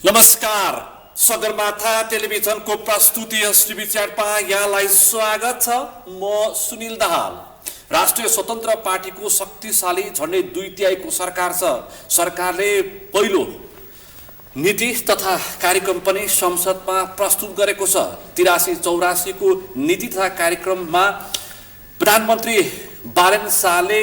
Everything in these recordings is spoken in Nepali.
नमस्कार, सगरमाथा टेलिभिजनको प्रस्तुति अस्ति विचारमा यहाँलाई स्वागत छ। म सुनिल दाहाल। राष्ट्रिय स्वतन्त्र पार्टीको शक्तिशाली झन्डै 2/3 सरकार छ। सरकारले पहिलो नीति तथा कार्यक्रम पनि संसदमा प्रस्तुत गरेको छ। 83-84 को नीति तथा कार्यक्रममा प्रधानमन्त्री बालेन शाहले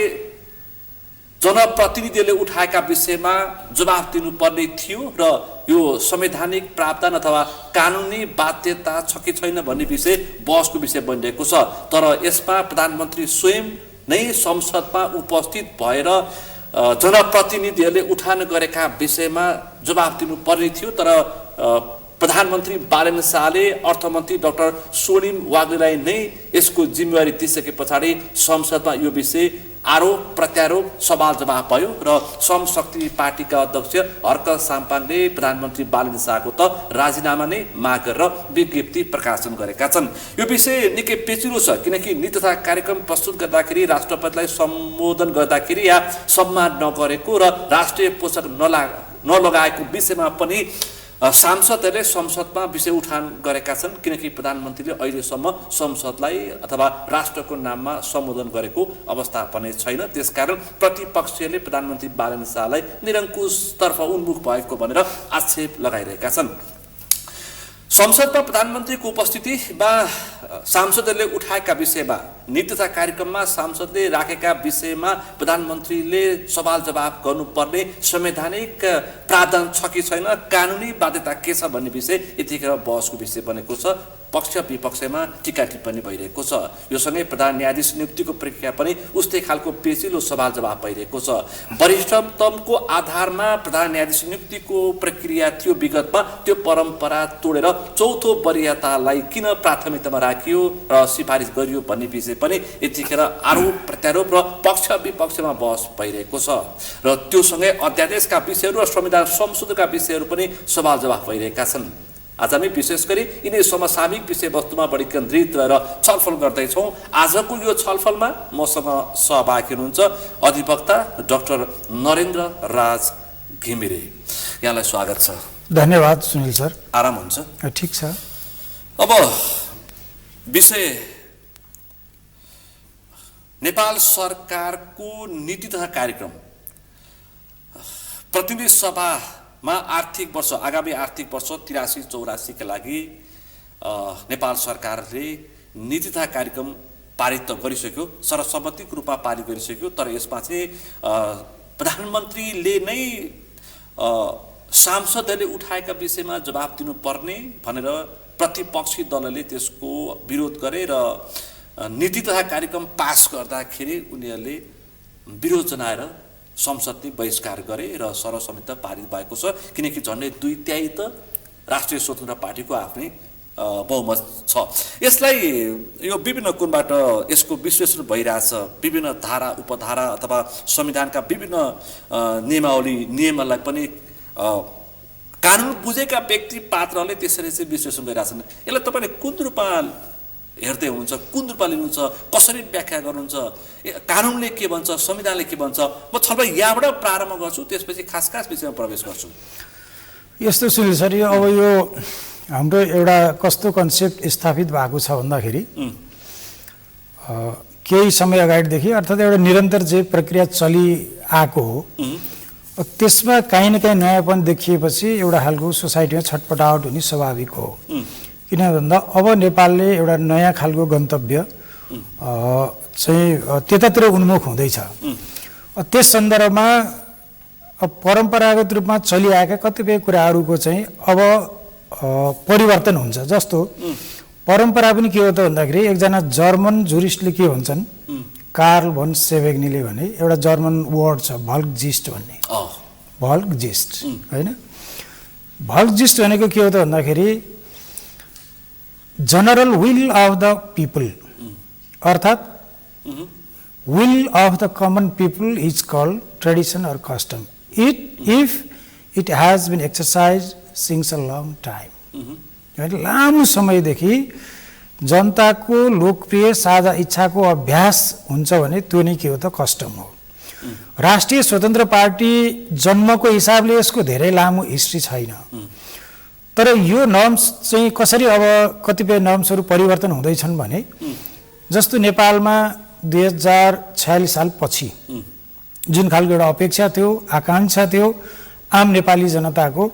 जनप्रतिनिधिले उठाएका विषयमा जवाफ दिनुपर्ने थियो र यो संवैधानिक प्रावधान अथवा कानुनी बाध्यता छ कि छैन भन्ने विषय बहसको विषय बनिरहेको छ। तर यसमा प्रधानमन्त्री स्वयं नै संसदमा उपस्थित भएर जनप्रतिनिधिहरूले उठान गरेका विषयमा जवाफ दिनुपर्ने थियो। तर प्रधानमन्त्री बालेन शाहले अर्थमन्त्री डाक्टर स्वर्णिम वाग्लेलाई नै यसको जिम्मेवारी दिइसके पछाडि संसदमा यो विषय आरोप प्रत्यारोप सवाल जवाफ भयो र समशक्ति पार्टीका अध्यक्ष हर्क साम्पाङले प्रधानमन्त्री बालेन शाहको त राजीनामा नै माग गरेर विज्ञप्ति प्रकाशन गरेका छन्। यो विषय निकै पेचिलो छ, किनकि नीति तथा कार्यक्रम प्रस्तुत गर्दाखेरि राष्ट्रपतिलाई सम्बोधन गर्दाखेरि या सम्मान नगरेको र राष्ट्रिय पोशाक नलगाएको विषयमा पनि सांसदहरूले संसदमा विषय उठान गरेका छन्, किनकि प्रधानमन्त्रीले अहिलेसम्म संसदलाई अथवा राष्ट्रको नाममा सम्बोधन गरेको अवस्था पनि छैन। त्यसकारण प्रतिपक्षले प्रधानमन्त्री बालेन शाहलाई निरङ्कुशतर्फ उन्मुख भएको भनेर आक्षेप लगाइरहेका छन्। संसदमा प्रधानमन्त्रीको उपस्थितिमा सांसदहरूले उठाएका विषयमा नीति तथा कार्यक्रममा सांसदले राखेका विषयमा प्रधानमन्त्रीले सवाल जवाफ गर्नुपर्ने संवैधानिक प्रावधान छ कि छैन, कानुनी बाध्यता के छ भन्ने विषय यतिखेर बहसको विषय बनेको छ। पक्ष विपक्षमा टीका टिप्पणी भइरहेको छ। यो सँगै प्रधान न्यायाधीश नियुक्तिको प्रक्रिया पनि उस्तै खालको पेचिलो सवाल जवाफ भइरहेको छ। वरिष्ठतमको आधारमा प्रधान न्यायाधीश नियुक्तिको प्रक्रिया थियो विगतमा, त्यो परम्परा तोडेर चौथो वरियतालाई किन प्राथमिकतामा राखियो र सिफारिस गरियो भन्ने विषय पनि यतिखेर आरोप प्रत्यारोप र पक्ष विपक्षमा बहस भइरहेको छ। र त्यो सँगै अध्यादेशका विषयहरू र संविधान संशोधनका विषयहरू पनि सवाल जवाफ भइरहेका छन्। आज हामी विशेष गरी यिनै समसामयिक विषयवस्तुमा बढी केन्द्रित रहेर छलफल गर्दैछौँ। आजको यो छलफलमा मसँग सहभागी हुनुहुन्छ अधिवक्ता डाक्टर नरेन्द्र राज घिमिरे। यहाँलाई स्वागत छ। धन्यवाद सुनिल सर। आराम हुन्छ? ठिक छ। अब विषय नेपाल सरकारको नीति तथा कार्यक्रम प्रतिनिधि सभामा आर्थिक वर्ष आगामी आर्थिक वर्ष 83-84 का लागि नेपाल सरकारले नीति तथा कार्यक्रम पारित त गरिसक्यो, सर्वसम्मतिको रूपमा पारित गरिसक्यो। तर यसमा चाहिँ प्रधानमन्त्रीले नै सांसदहरूले उठाएका विषयमा जवाफ दिनुपर्ने भनेर प्रतिपक्षी दलले त्यसको विरोध गरे र नीति तथा कार्यक्रम पास गर्दाखेरि उनीहरूले विरोध जनाएर संसदले बहिष्कार गरे र सर्वसम्मत पारित भएको छ। किनकि झन्डै 2/3 त राष्ट्रिय स्वतन्त्र पार्टीको आफ्नै बहुमत छ। यसलाई यो विभिन्न कोणबाट यसको विश्लेषण भइरहेछ। विभिन्न धारा उपधारा अथवा संविधानका विभिन्न नियमहरूलाई पनि कानुन बुझेका व्यक्ति पात्रले त्यसरी चाहिँ विश्लेषण गरिरहेछन्। यसलाई तपाईँले कुन रूपमा हेर्दै हुनुहुन्छ, कुन रूपमा लिनुहुन्छ, कसरी व्याख्या गर्नुहुन्छ, कानुनले के भन्छ, संविधानले के भन्छ? म छलफल यहाँबाट प्रारम्भ गर्छु, त्यसपछि खास खास विषयमा प्रवेश गर्छु। यस्तो सुनिल सर, अब यो हाम्रो एउटा कस्तो कन्सेप्ट स्थापित भएको छ भन्दाखेरि केही समय अगाडिदेखि अर्थात् एउटा निरन्तर जे प्रक्रिया चलिआएको हो, त्यसमा काहीँ न काहीँ नयाँपन देखिएपछि एउटा खालको सोसाइटीमा छटपटाहट हुने स्वाभाविक हो। किन भन्दा अब नेपालले एउटा नयाँ खालको गन्तव्य चाहिँ त्यतातिर उन्मुख हुँदैछ। त्यस सन्दर्भमा परम्परागत रूपमा चलिआएका कतिपय कुराहरूको चाहिँ अब परिवर्तन हुन्छ। जस्तो परम्परा पनि के हो त भन्दाखेरि एकजना जर्मन जुरिस्टले के भन्छन्, कार्ल भन सेभेग्नीले भने एउटा जर्मन वर्ड छ भल्कजिस्ट भन्ने। भल्कजिस्ट होइन, भल्कजिस्ट भनेको के हो त भन्दाखेरि general will of the people, अर्थात् will of the common people is called tradition or custom if it has been exercise since a long time. लामो समयदेखि जनताको लोकप्रिय साझा इच्छाको अभ्यास हुन्छ भने त्यो नै के हो त कस्टम हो। राष्ट्रिय स्वतन्त्र पार्टी जन्मको हिसाबले यसको धेरै लामो हिस्ट्री छैन। तर यो नर्म्स चाहिँ कसरी अब कतिपय नर्म्सहरू परिवर्तन हुँदैछन् भने जस्तो नेपालमा 2046 साल पछि जुन खालको एउटा अपेक्षा थियो, आकांक्षा थियो आम नेपाली जनताको,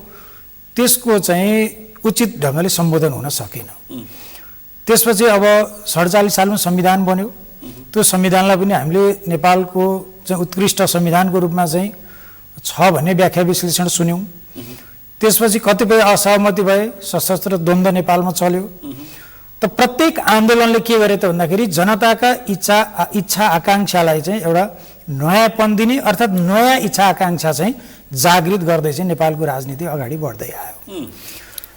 त्यसको चाहिँ उचित ढङ्गले सम्बोधन हुन सकेन। त्यसपछि अब 47 सालमा संविधान बन्यो। त्यो संविधानलाई पनि हामीले नेपालको चाहिँ उत्कृष्ट संविधानको रूपमा चाहिँ छ भन्ने व्याख्या विश्लेषण सुन्यौँ। त्यसपछि कतिपय असहमति भए, सशस्त्र द्वन्द्व नेपालमा चल्यो। त प्रत्येक आन्दोलनले के गरे त भन्दाखेरि जनताका इच्छा आकांक्षालाई चाहिँ एउटा नयाँपन दिने, अर्थात् नयाँ इच्छा आकांक्षा चाहिँ जागृत गर्दै चाहिँ नेपालको राजनीति अगाडि बढ्दै आयो।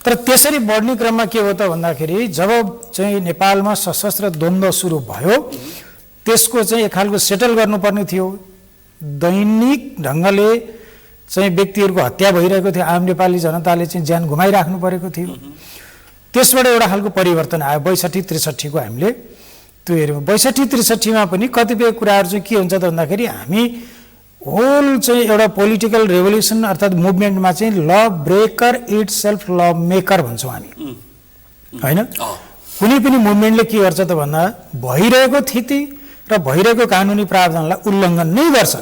तर त्यसरी बढ्ने क्रममा के हो त भन्दाखेरि जब चाहिँ नेपालमा सशस्त्र द्वन्द्व सुरु भयो, त्यसको चाहिँ एक खालको सेटल गर्नुपर्ने थियो। दैनिक ढङ्गले चाहिँ व्यक्तिहरूको हत्या भइरहेको थियो, आम नेपाली जनताले चाहिँ ज्यान गुमाइराख्नु परेको थियो। त्यसबाट एउटा खालको परिवर्तन आयो 62-63 को हामीले त्यो हेऱ्यौँ। 62-63 पनि कतिपय कुराहरू चाहिँ के हुन्छ त भन्दाखेरि हामी होल चाहिँ एउटा पोलिटिकल रेभोल्युसन अर्थात् मुभमेन्टमा चाहिँ ल ब्रेकर इट सेल्फ ल मेकर भन्छौँ हामी, होइन? कुनै पनि मुभमेन्टले के गर्छ त भन्दा भइरहेको स्थिति र भइरहेको कानुनी प्रावधानलाई उल्लङ्घन नै गर्छ।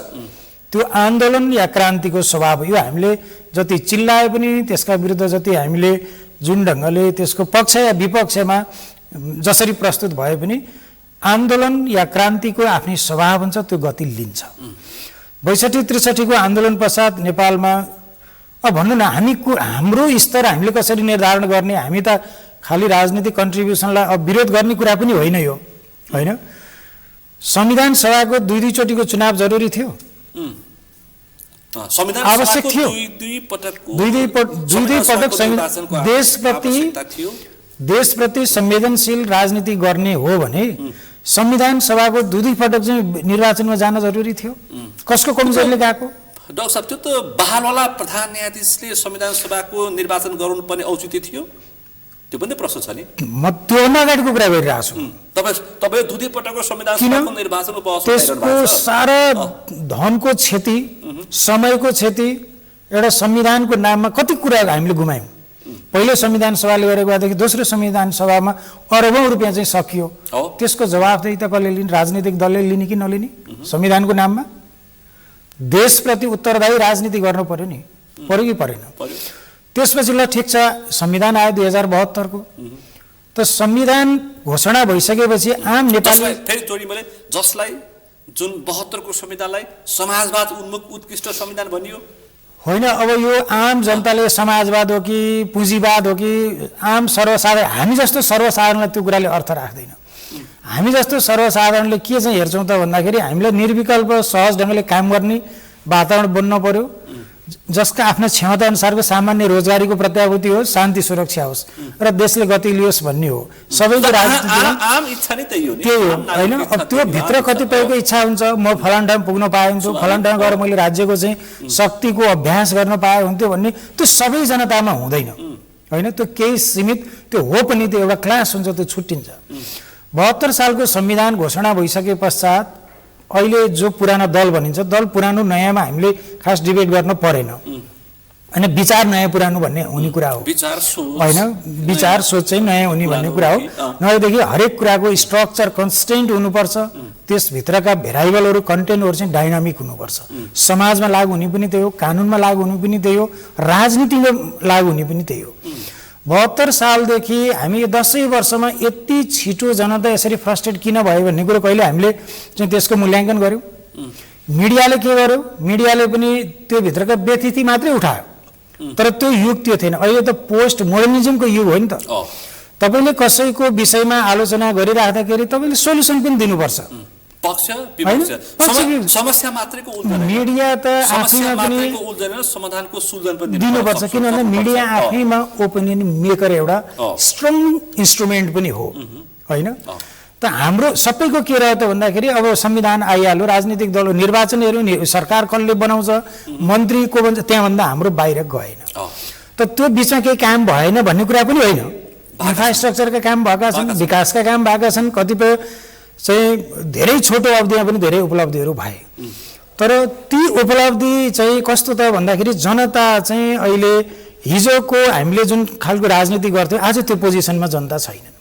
त्यो आन्दोलन या क्रान्तिको स्वभाव हो। यो हामीले जति चिल्लाए पनि त्यसका विरुद्ध जति हामीले जुन ढङ्गले त्यसको पक्ष या विपक्षमा जसरी प्रस्तुत भए पनि आन्दोलन या क्रान्तिको आफ्नै स्वभाव हुन्छ, त्यो गति लिन्छ। 62-63 को आन्दोलन पश्चात नेपालमा अब भन्नु न हाम्रो स्तर हामीले कसरी निर्धारण गर्ने? हामी त खालि राजनीतिक कन्ट्रिब्युसनलाई अब विरोध गर्ने कुरा पनि होइन यो, होइन? संविधान सभाको दुई चोटिको चुनाव जरुरी थियो, आवश्यक थियो। दुई पटक देशप्रति संवेदनशील राजनीति गर्ने हो भने संविधान सभाको दुई पटक चाहिँ निर्वाचनमा जान जरुरी थियो। कसको कमजोरीले गएको? डाक्टर साहब, त्यो त बहालवाला प्रधान न्यायाधीशले संविधान सभाको निर्वाचन गराउनुपर्ने औचित्य थियो, त्यो पनि प्रश्न छ नि। म त्योभन्दा अगाडिको कुरा गरिरहेको छु। तपाईँ दुई पटकको संविधान सभाको निर्वाचनको बहस त्यसको सारा धनको क्षति, समयको क्षति, एउटा संविधानको नाममा कति कुरा हामीले गुमायौँ। पहिलो संविधान सभाले गरेको भएदेखि दोस्रो संविधान सभामा अरबौं रुपियाँ चाहिँ सकियो। त्यसको जवाफदेही त कसले लिने? राजनीतिक दलले लिने कि नलिने? संविधानको नाममा देशप्रति उत्तरदायी राजनीति गर्नु पर्यो नि, पर्यो कि परेन? त्यसपछि ल ठिक छ, संविधान आयो 2072 को। त संविधान घोषणा भइसकेपछि आम नेपाली फेरि जोडी मैले जसलाई जुन 72 को संविधानलाई समाजवाद उन्मुख उत्कृष्ट संविधान भनियो, होइन? अब यो आम जनताले समाजवाद हो कि पुँजीवाद हो कि आम सर्वसाधारण, हामी जस्तो सर्वसाधारणलाई त्यो कुराले अर्थ राख्दैन। हामी जस्तो सर्वसाधारणले के चाहिँ हेर्छौँ त भन्दाखेरि हामीलाई निर्विकल्प सहज ढङ्गले काम गर्ने वातावरण बन्न पर्यो, जसका आफ्ना क्षमता अनुसारको सामान्य रोजगारीको प्रत्याभूति होस्, शान्ति सुरक्षा होस् र देशले गति लियोस् भन्ने हो। सबैको राजनीतिमा आम इच्छा नै त्यही हो, होइन? अब त्यो भित्र कतिपयको इच्छा हुन्छ, म फलान ठाउँ पुग्न पाए हुन्छु, फलान ठाउँ गएर मैले राज्यको चाहिँ शक्तिको अभ्यास गर्न पाए हुन्थ्यो भन्ने, त्यो सबै जनतामा हुँदैन, होइन? त्यो केही सीमित, त्यो हो पनि, त्यो एउटा क्लास हुन्छ, त्यो छुट्टिन्छ। 72 सालको संविधान घोषणा भइसके पश्चात अहिले जो पुरानो दल भनिन्छ, दल पुरानो नयाँमा हामीले खास डिबेट गर्न परेन, होइन? विचार नयाँ पुरानो भन्ने हुने कुरा हो, होइन? विचार सोच चाहिँ नयाँ हुने भन्ने कुरा हो। नभएदेखि हरेक कुराको स्ट्रक्चर कन्सिस्टेन्ट हुनुपर्छ, त्यसभित्रका भेराइबलहरू कन्टेन्टहरू चाहिँ डाइनामिक हुनुपर्छ। समाजमा लागु हुने पनि त्यही हो, कानुनमा लागु हुने पनि त्यही हो, राजनीतिमा लागु हुने पनि त्यही हो। 72 सालदेखि हामी 10 वर्षमा यति छिटो जनता यसरी फ्रस्ट्रेट किन भयो भन्ने कुरो कहिले हामीले चाहिँ त्यसको मूल्याङ्कन गर्यौँ? मिडियाले के गर्यो? मिडियाले पनि त्यो भित्रका व्यथिति मात्रै उठायो, तर त्यो युग त्यो थिएन। अहिले त पोस्ट मोडर्निजमको युग हो नि त। तपाईँले कसैको विषयमा आलोचना गरिराख्दाखेरि तपाईँले सोल्युसन पनि दिनुपर्छ, समस्या मात्रैको उल्लेख, मिडिया त आफैमा पनि समाधानको सुल्झन पनि दिनुपर्छ, किनभने मिडिया आफैमा ओपिनियन मेकर एउटा स्ट्रङ इन्स्ट्रुमेन्ट पनि हो, होइन? त हाम्रो सबैको के रह्यो त भन्दाखेरि अब संविधान आइहाल्यो, राजनीतिक दल निर्वाचनहरू, सरकार कसले बनाउँछ, मन्त्री को बन्छ, त्यहाँभन्दा हाम्रो बाहिर गएन। त त्यो बिचमा केही काम भएन भन्ने कुरा पनि होइन। इन्फ्रास्ट्रक्चरका काम भएका छन्, विकासका काम भएका छन्, कतिपय चाहिँ धेरै छोटो अवधिमा पनि धेरै उपलब्धिहरू भए। तर ती उपलब्धि चाहिँ कस्तो त भन्दाखेरि जनता चाहिँ अहिले हिजोको हामीले जुन खालको राजनीति गर्थ्यौँ आज त्यो पोजिसनमा जनता छैनन्।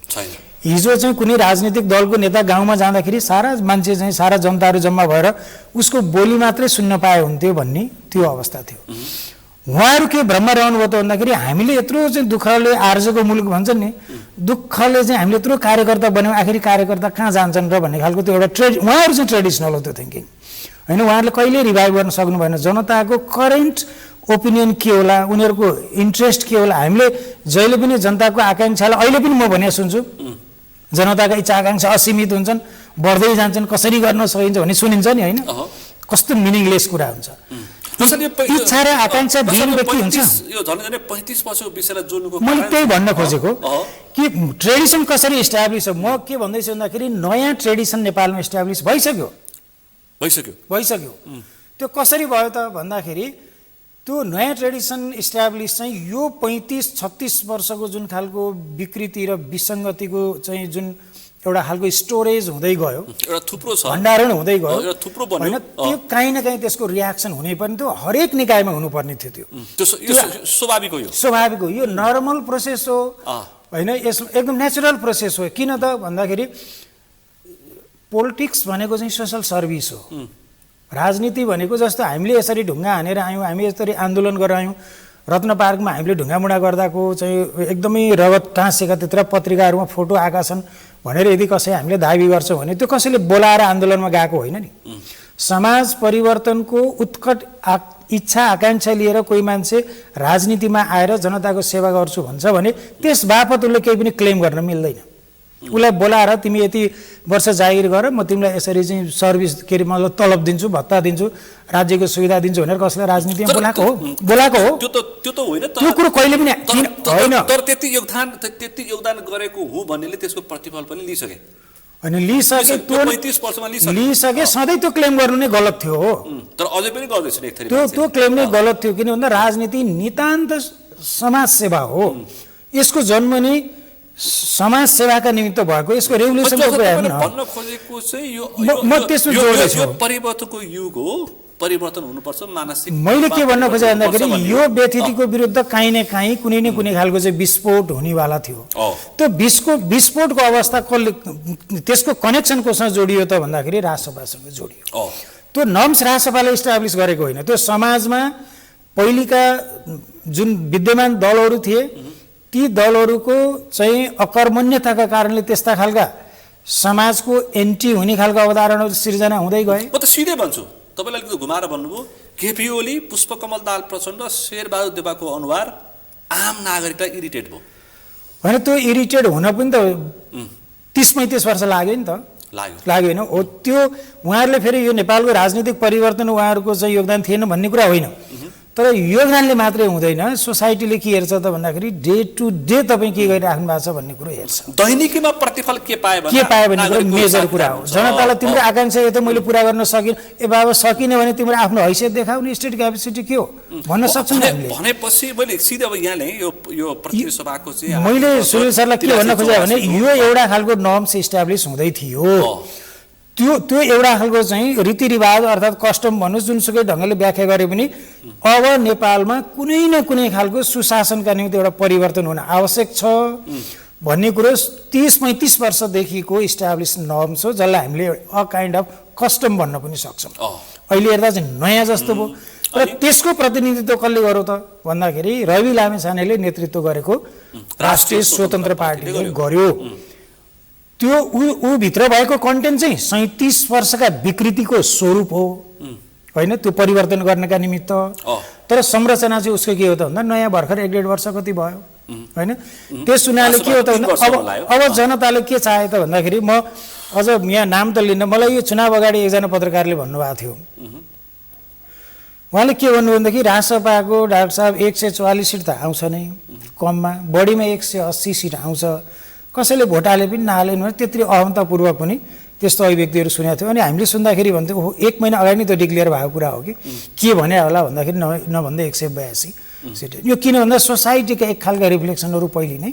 हिजो चाहिँ कुनै राजनीतिक दलको नेता गाउँमा जाँदाखेरि सारा मान्छे चाहिँ सारा जनताहरू जम्मा भएर उसको बोली मात्रै सुन्न पाए हुन्थ्यो भन्ने त्यो अवस्था थियो। उहाँहरू के भ्रममा रहनुभयो त भन्दाखेरि हामीले यत्रो चाहिँ दुःखले आर्जको मुलुक भन्छन् नि, दुःखले चाहिँ हामीले यत्रो कार्यकर्ता बन्यौँ, आखिरी कार्यकर्ता कहाँ जान्छन् र भन्ने खालको त्यो एउटा उहाँहरू चाहिँ ट्रेडिसनल हो त्यो थिङ्किङ होइन। उहाँहरूले कहिले रिभाइभ गर्न सक्नु भएन। जनताको करेन्ट ओपिनियन के होला, उनीहरूको इन्ट्रेस्ट के होला, हामीले जहिले पनि जनताको आकाङ्क्षालाई अहिले पनि म भने सुन्छु, जनताका इच्छा आकाङ्क्षा असीमित हुन्छन्, बढ्दै जान्छन्, कसरी गर्न सकिन्छ भन्ने सुनिन्छ नि होइन। कस्तो मिनिङलेस कुरा हुन्छ। इच्छा र आकाङ्क्षा विहीन व्यक्ति हुन्छ। मैले त्यही भन्न खोजेको कि ट्रेडिसन कसरी इस्टाब्लिस हो। म के भन्दैछु भन्दाखेरि नयाँ ट्रेडिसन नेपालमा इस्टाब्लिस भइसक्यो। त्यो कसरी भयो त भन्दाखेरि त्यो नयाँ ट्रेडिसन इस्टाब्लिस चाहिँ यो 35-36 वर्षको जुन खालको विकृति र विसङ्गतिको चाहिँ जुन एउटा खालको स्टोरेज हुँदै गयो, एउटा थुप्रो छ भण्डारण हुँदै गयो, एउटा थुप्रो बन्यो हैन। त्यो काहीँ न काहीँ त्यसको रियाक्सन हुनै पर्ने थियो, हरेक निकायमा हुनुपर्ने थियो। त्यो स्वाभाविक हो। स्वाभाविक हो, यो नर्मल प्रोसेस हो हैन। यस एकदम नेचुरल प्रोसेस हो। किन त भन्दाखेरि पोलिटिक्स भनेको चाहिँ सोसल सर्भिस हो। राजनीति भनेको जस्तो हामीले यसरी ढुङ्गा हानेर आयौँ, हामी यसरी आन्दोलन गरेर आयौँ, रत्न पार्कमा हामीले ढुङ्गामुढा गर्दाको चाहिँ एकदमै रगत टाँसेका त्यत्र पत्रिकाहरूमा फोटो आएका छन् भनेर यदि कसै हामीले दाबी गर्छौँ भने त्यो कसैले बोलाएर आन्दोलनमा गएको होइन नि। समाज परिवर्तनको उत्कट इच्छा आकाङ्क्षा लिएर कोही मान्छे राजनीतिमा आएर जनताको सेवा गर्छु भन्छ भने त्यस बापत उसले केही पनि क्लेम गर्न मिल्दैन। उसलाई बोलाएर तिमी यति वर्ष जागिर गर, म तिमीलाई यसरी चाहिँ सर्भिस के अरे मतलब तलब दिन्छु, भत्ता दिन्छु, राज्यको सुविधा दिन्छु भनेर कसैलाई राजनीतिमा बोलाएको हो। त्यो त होइन, त्यो कुरो कहिले पनि होइन। तर त्यति योगदान गरेको हुँ भन्नेले त्यसको प्रतिफल पनि लिइसके होइन, लिइसके। 35 वर्षमा लिइसके। सधैँ त्यो क्लेम गर्नु नै गलत थियो हो। तर अझै पनि गर्दैछन् एक थरी। त्यो क्लेम नै गलत थियो। किन भन्दा राजनीति नितान्त समाज सेवा हो। यसको जन्म नै समाज सेवाका निमित्त भएको, यसको रेभोल्युसनको भन्न खोजेको चाहिँ यो परिवर्तनको युग हो, परिवर्तन हुनुपर्छ मानसिक। मैले के भन्न खोजेँ भन्दाखेरि यो व्यथितिको विरुद्ध काहीँ न काहीँ कुनै न कुनै खालको चाहिँ विस्फोट हुनेवाला थियो। त्यो विस्फोटको अवस्था त्यसको कनेक्सन कोसँग जोडियो त भन्दाखेरि राजसभासँग जोडियो। त्यो नर्म्स राजसभाले इस्टाब्लिस गरेको होइन, त्यो समाजमा पहिलेका जुन विद्यमान दलहरू थिए ती दलहरूको चाहिँ अकर्मण्यताका कारणले त्यस्ता खालका समाजको एन्टी हुने खालको अवधारणाहरू सिर्जना हुँदै गए। म त सिधै भन्छु, तपाईँले अलिकति घुमाएर भन्नुभयो। केपी ओली, पुष्पकमल दाहाल प्रचण्ड, शेरबहादुर देउवाको अनुहार आम नागरिकलाई इरिटेट भयो होइन। त्यो इरिटेट हुन पनि त 30-35 वर्ष लाग्यो नि त, लाग्यो होइन हो। त्यो उहाँहरूले फेरि यो नेपालको राजनीतिक परिवर्तन उहाँहरूको चाहिँ योगदान थिएन भन्ने कुरा होइन, तर योगदानले मात्रै हुँदैन। सोसाइटीले के हेर्छ त भन्दाखेरि डे टु डे तपाईँ के गरिराख्नु भएको छ भन्ने कुरो हेर्छ। दैनिकीमा प्रतिफल के पाए भन्ने कुरो मेजर कुरा हो। जनतालाई तिम्रो आकाङ्क्षा यो त मैले पुरा गर्न सकिनँ, ए बाबा सकिनँ भने तिम्रो आफ्नो हैसियत देखाउने स्टेट क्यापेसिटी के हो भन्न सक्छौँ हामीले। भनेपछि मैले सिधै अब यहाँ ल्याएँ यो प्रतिनिधि सभाको चाहिँ मैले सुनिल सरलाई के भन्न खोजेँ भने यो एउटा खालको नर्म्स इस्टाब्लिस हुँदै थियो। त्यो एउटा खालको चाहिँ रीतिरिवाज अर्थात् कस्टम भन्नुहोस्, जुनसुकै ढङ्गले व्याख्या गरे पनि अब नेपालमा कुनै न कुनै खालको सुशासनका निम्ति एउटा परिवर्तन हुन आवश्यक छ भन्ने कुरो 30-35 वर्षदेखिको इस्टाब्लिस नर्म्स हो, जसलाई हामीले अ काइन्ड अफ कस्टम भन्न पनि सक्छौँ। अहिले हेर्दा चाहिँ नयाँ जस्तो भयो। र त्यसको प्रतिनिधित्व कसले गर्यो त भन्दाखेरि रवि लामिछानेले नेतृत्व गरेको राष्ट्रिय स्वतन्त्र पार्टीले गर्यो। त्यो ऊ भित्र भएको कन्टेन्ट चाहिँ 37 वर्षका विकृतिको स्वरूप हो होइन, त्यो परिवर्तन गर्नका निमित्त। तर संरचना चाहिँ उसको के हो त भन्दा नयाँ भर्खर 1-1.5 वर्ष कति भयो होइन। त्यस हुनाले के हो त भन्दा अब जनताले के चाहे त भन्दाखेरि म अझ यहाँ नाम त लिन्न, मलाई यो चुनाव अगाडि एकजना पत्रकारले भन्नुभएको थियो। उहाँले के भन्नु भन्दाखेरि राजसभाको डाक्टर साहब 144 सिट त आउँछ नै कममा, बढीमा 180 सिट आउँछ, कसैले भोट हाले पनि नहाले भने त्यत्रो अहमतापूर्वक पनि त्यस्तो अभिव्यक्तिहरू सुनेको थियो। अनि हामीले सुन्दाखेरि भन्थ्यो ओहो 1 महिना अगाडि नै त्यो डिक्लेयर भएको कुरा हो कि के भने होला भन्दाखेरि नभन्दै 182 सिट। यो किन भन्दा सोसाइटीका एक खालका रिफ्लेक्सनहरू पहिले नै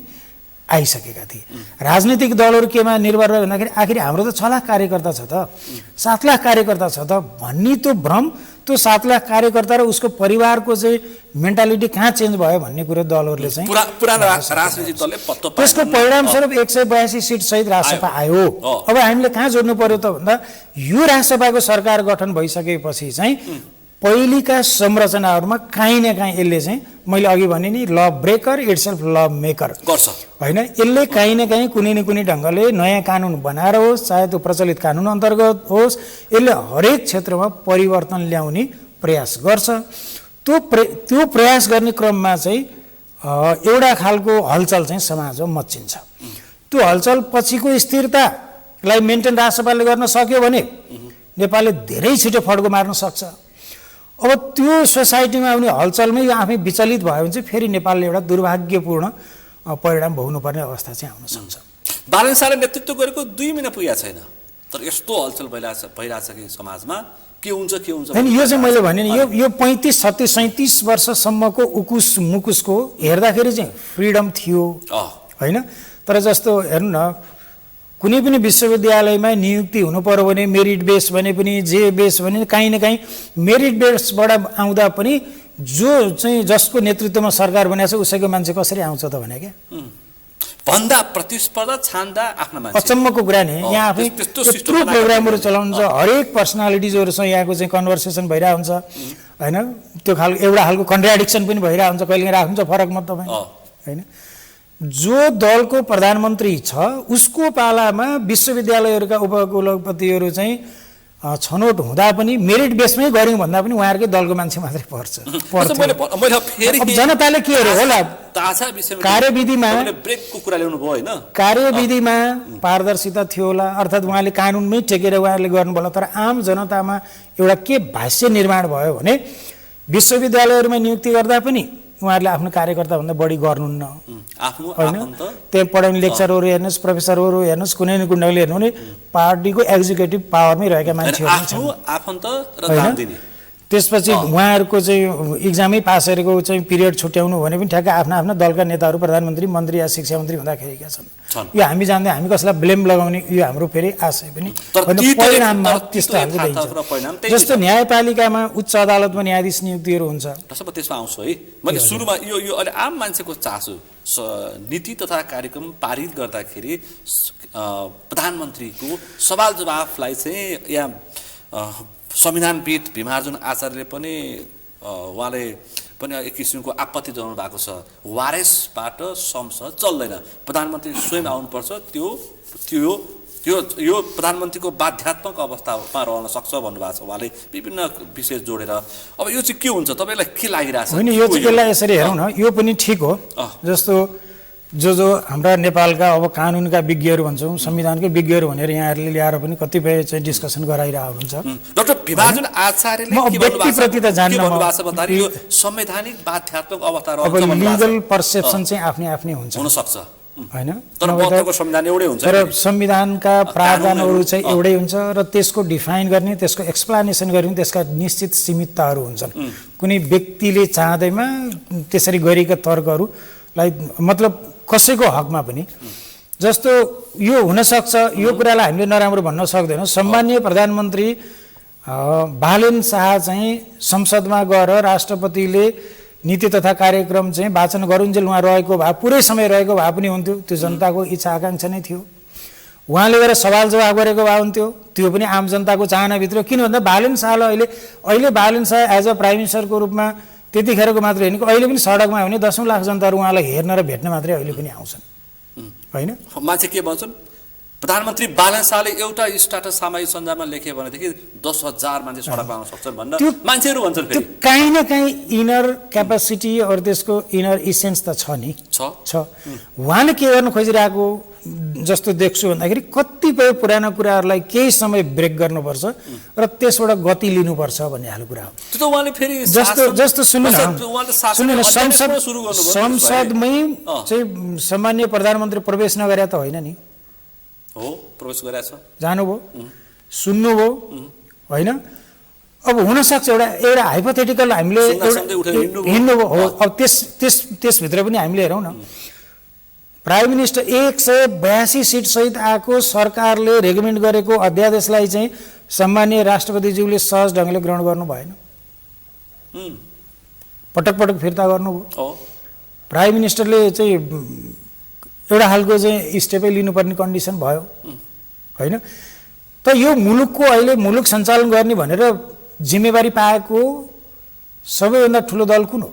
आइसकेका थिए। राजनीतिक दलहरू केमा निर्भर रह्यो भन्दाखेरि आखिर हाम्रो त 6 लाख कार्यकर्ता छ त, 7 लाख कार्यकर्ता छ त भन्ने त्यो भ्रम, त्यो 7 लाख कार्यकर्ता र उसको परिवारको चाहिँ मेन्टालिटी कहाँ चेन्ज भयो भन्ने कुरो दलहरूले चाहिँ पुरानो राजनीतिक दलले पत्तो पाए। त्यसको परिणामस्वरूप 182 सिट सहित राजसभा आयो। अब हामीले कहाँ जोड्नु पर्यो त भन्दा यो राजसभाको सरकार गठन भइसकेपछि चाहिँ पहिलेका संरचनाहरूमा काहीँ न काहीँ यसले चाहिँ मैले अघि भने नि ल ब्रेकर इटसेल्फ ल मेकर गर्छ होइन। यसले काहीँ न काहीँ कुनै न कुनै ढङ्गले नयाँ कानुन बनाएर होस्, चाहे त्यो प्रचलित कानुन अन्तर्गत होस्, यसले हरेक क्षेत्रमा परिवर्तन ल्याउने प्रयास गर्छ। त्यो प्रयास गर्ने क्रममा चाहिँ एउटा खालको हलचल चाहिँ समाजमा मच्चिन्छ। त्यो हलचल पछिको स्थिरतालाई मेन्टेन राजसभाले गर्न सक्यो भने नेपालले धेरै छिटो फड्को मार्न सक्छ। अब त्यो सोसाइटीमा आउने हलचलमै यो आफै विचलित भयो भने चाहिँ फेरि नेपालले एउटा दुर्भाग्यपूर्ण परिणाम भोग्नुपर्ने अवस्था चाहिँ आउन सक्छ। बालन शाहले नेतृत्व गरेको 2 महिना पुगेको छैन, तर यस्तो हलचल भइरहेछ कि समाजमा के हुन्छ हैन। यो चाहिँ मैले भने नि यो 35, 36, 37 वर्षसम्मको उकुस मुकुसको हेर्दाखेरि चाहिँ फ्रिडम थियो होइन। तर जस्तो हेर्नु न, कुनै पनि विश्वविद्यालयमा नियुक्ति हुनु पर्यो भने मेरिट बेस भने पनि जे बेस भने काहीँ न काहीँ मेरिट बेसबाट आउँदा पनि जो चाहिँ जसको नेतृत्वमा सरकार बनेको छ उसैको मान्छे कसरी आउँछ त भने क्या भन्दा प्रतिस्पर्धा छान्दा आफ्ना मान्छे। अचम्मको कुरा नि यहाँ आफै त्यत्रो प्रोग्रामहरू चलाउँछ, हरेक पर्सनालिटिजहरूसँग यहाँको चाहिँ कन्भर्सेसन भइरहेको हुन्छ होइन। त्यो खालको एउटा खालको कन्ट्राडिक्सन पनि भइरहेको हुन्छ, कहिले राख्नुहुन्छ फरक मत तपाईँ होइन। जो दलको प्रधानमन्त्री छ उसको पालामा विश्वविद्यालयहरूका उपकुलपतिहरू चाहिँ छनौट हुँदा पनि मेरिट बेसमै गऱ्यौँ भन्दा पनि उहाँहरूकै दलको मान्छे मात्रै पर्छ। जनताले के हेऱ्यो होला कार्यविधिमा ब्रेकको कुरा ल्याउनु भयो होइन, कार्यविधिमा पारदर्शिता थियो होला, अर्थात् उहाँले कानुनमै टेकेर उहाँले गर्नुभयो होला। तर आम जनतामा एउटा के भाष्य निर्माण भयो भने विश्वविद्यालयहरूमा नियुक्ति गर्दा पनि उहाँहरूले आफ्नो कार्यकर्ताभन्दा बढी गर्नुहुन्न होइन। त्यहाँ पढाउने लेक्चरहरू हेर्नुहोस्, प्रोफेसरहरू हेर्नुहोस्, कुनै न कुनै ढङ्गले हेर्नु भने पार्टीको एक्जिक्युटिभ पावरमै रहेका मान्छेहरू छन्। त्यसपछि उहाँहरूको चाहिँ इक्जामै पास गरेको चाहिँ पिरियड छुट्याउनु भने पनि ठ्याक्कै आफ्ना आफ्ना दलका नेताहरू प्रधानमन्त्री, मन्त्री या शिक्षा मन्त्री हुँदाखेरिका छन्। यो हामी जान्दै हामी कसैलाई ब्लेम लगाउने यो हाम्रो फेरि आशय पनि परिणाममा त्यस्तो खालको देखिन्छ। जस्तो न्यायपालिकामा उच्च अदालतमा न्यायाधीश नियुक्तिहरू हुन्छ। त्यसमा आउँछु है मैले सुरुमा यो अहिले आम मान्छेको चासो नीति तथा कार्यक्रम पारित गर्दाखेरि प्रधानमन्त्रीको सवाल जवाफलाई चाहिँ यहाँ संविधानविद भीमार्जुन आचार्यले पनि उहाँले पनि एक किसिमको आपत्ति जनाउनु भएको छ। वारेसबाट संसद चल्दैन, प्रधानमन्त्री स्वयं आउनुपर्छ, यो प्रधानमन्त्रीको बाध्यात्मक अवस्थामा रहन सक्छ भन्नुभएको छ उहाँले विभिन्न विषय जोडेर। अब यो चाहिँ के हुन्छ तपाईँलाई के लागिरहेछ? होइन, यो चाहिँ यसलाई यसरी हेरौँ न, यो पनि ठिक हो। जस्तो जो हाम्रा नेपालका अब कानुनका विज्ञहरू भन्छौँ, संविधानकै विज्ञहरू भनेर यहाँहरूले ल्याएर पनि कतिपय चाहिँ डिस्कसन गराइरहेको हुनुहुन्छ। डाक्टर भीमार्जुन आचार्यले व्यक्तिप्रति त जान्न यो संवैधानिक बाध्यात्मक अवस्था अब लिगल पर्सेप्सन चाहिँ आफ्नै आफ्नै हुन्छ हुन सक्छ होइन। संविधान एउटै हुन्छ, तर संविधानका प्रावधानहरू चाहिँ एउटै हुन्छ र त्यसको डिफाइन गर्ने, त्यसको एक्सप्लानेसन गर्ने त्यसका निश्चित सीमितताहरू हुन्छन्। कुनै व्यक्तिले चाहँदैमा त्यसरी गरेका तर्कहरूलाई मतलब कसैको हकमा पनि जस्तो यो हुनसक्छ, यो कुरालाई हामीले नराम्रो भन्न सक्दैनौँ। सम्माननीय प्रधानमन्त्री बालेन शाह चाहिँ संसदमा गएर राष्ट्रपतिले नीति तथा कार्यक्रम चाहिँ वाचन गरुन्जेल उहाँ रहेको भए, पुरै समय रहेको भए पनि हुन्थ्यो, त्यो जनताको इच्छा आकाङ्क्षा नै थियो। उहाँले गएर सवाल जवाब गरेको भए हुन्थ्यो, त्यो पनि आम जनताको चाहनाभित्र। किन भन्दा बालेन शाहलाई अहिले Balen Shah as a prime मिनिस्टरको रूपमा त्यतिखेरको मात्रै होइन, अहिले पनि सडकमा आउने 10 लाख जनताहरू उहाँलाई हेर्न र भेट्न मात्रै अहिले पनि आउँछन् होइन। मान्छे के भन्छन्, प्रधानमन्त्री बालन शाहले एउटा स्टाटस सामाजिक सञ्जालमा लेखे भनेदेखि 10,000 मान्छे सडकमा आउन सक्छन् भनेर मान्छेहरू भन्छन्। त्यो काहीँ न काहीँ इनर क्यापासिटी अरू त्यसको इनर इसेन्स त छ नि, छ। उहाँले के गर्न खोजिरहेको जस्तो देख्छु भन्दाखेरि कतिपय पुराना कुराहरूलाई केही समय ब्रेक गर्नुपर्छ र त्यसबाट गति लिनुपर्छ भन्ने खालको कुरा हो। जस्तो सुन्नु न, संसदमै चाहिँ सामान्य प्रधानमन्त्री प्रवेश नगरे त होइन नि, हो प्रवेश गरेछ, जानुभयो, सुन्नुभयो होइन। अब हुनसक्छ एउटा हाइपोथेटिकल हामीले हिँड्नुभयो हो। अब त्यसभित्र पनि हामीले हेरौँ न, प्राइम मिनिस्टर 182 सिट सहित आएको सरकारले रेकमेन्ड गरेको अध्यादेशलाई चाहिँ सम्माननीय राष्ट्रपतिज्यूले सहज ढङ्गले ग्रहण गर्नु भएन, पटक पटक फिर्ता गर्नुभयो। प्राइम मिनिस्टरले चाहिँ एउटा खालको चाहिँ स्टेपै लिनुपर्ने कन्डिसन भयो होइन। त यो मुलुकको अहिले मुलुक सञ्चालन गर्ने भनेर जिम्मेवारी पाएको सबैभन्दा ठुलो दल कुन हो?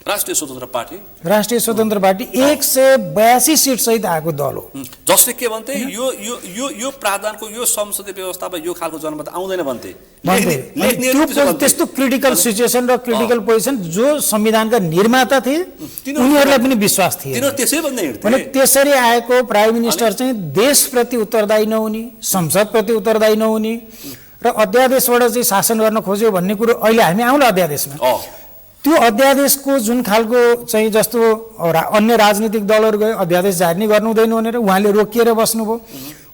राष्ट्रिय स्वतन्त्र पार्टी। राष्ट्रिय स्वतन्त्र पार्टी 182 सिट सहित आएको दल हो, जसले के भन्थे यो यो यो यो प्रावधानको यो संसदीय व्यवस्थामा यो खालको जनमत आउँदैन भन्थे। त्यस्तो क्रिटिकल सिचुएसन र क्रिटिकल पोजिसन जो संविधानका निर्माता थिए उनीहरूलाई पनि विश्वास थिए, त्यसै भन्दै हिँड्थे। भने त्यसरी आएको प्राइम मिनिस्टर चाहिँ देशप्रति उत्तरदायी नहुने, संसदप्रति उत्तरदायी नहुने र अध्यादेशबाट चाहिँ शासन गर्न खोज्यो भन्ने कुरो अहिले हामी आउँला अध्यादेशमा। त्यो अध्यादेशको जुन खालको चाहिँ जस्तो अन्य राजनीतिक दलहरू गए अध्यादेश जारी नै गर्नु हुँदैन भनेर उहाँले रोकिएर बस्नुभयो।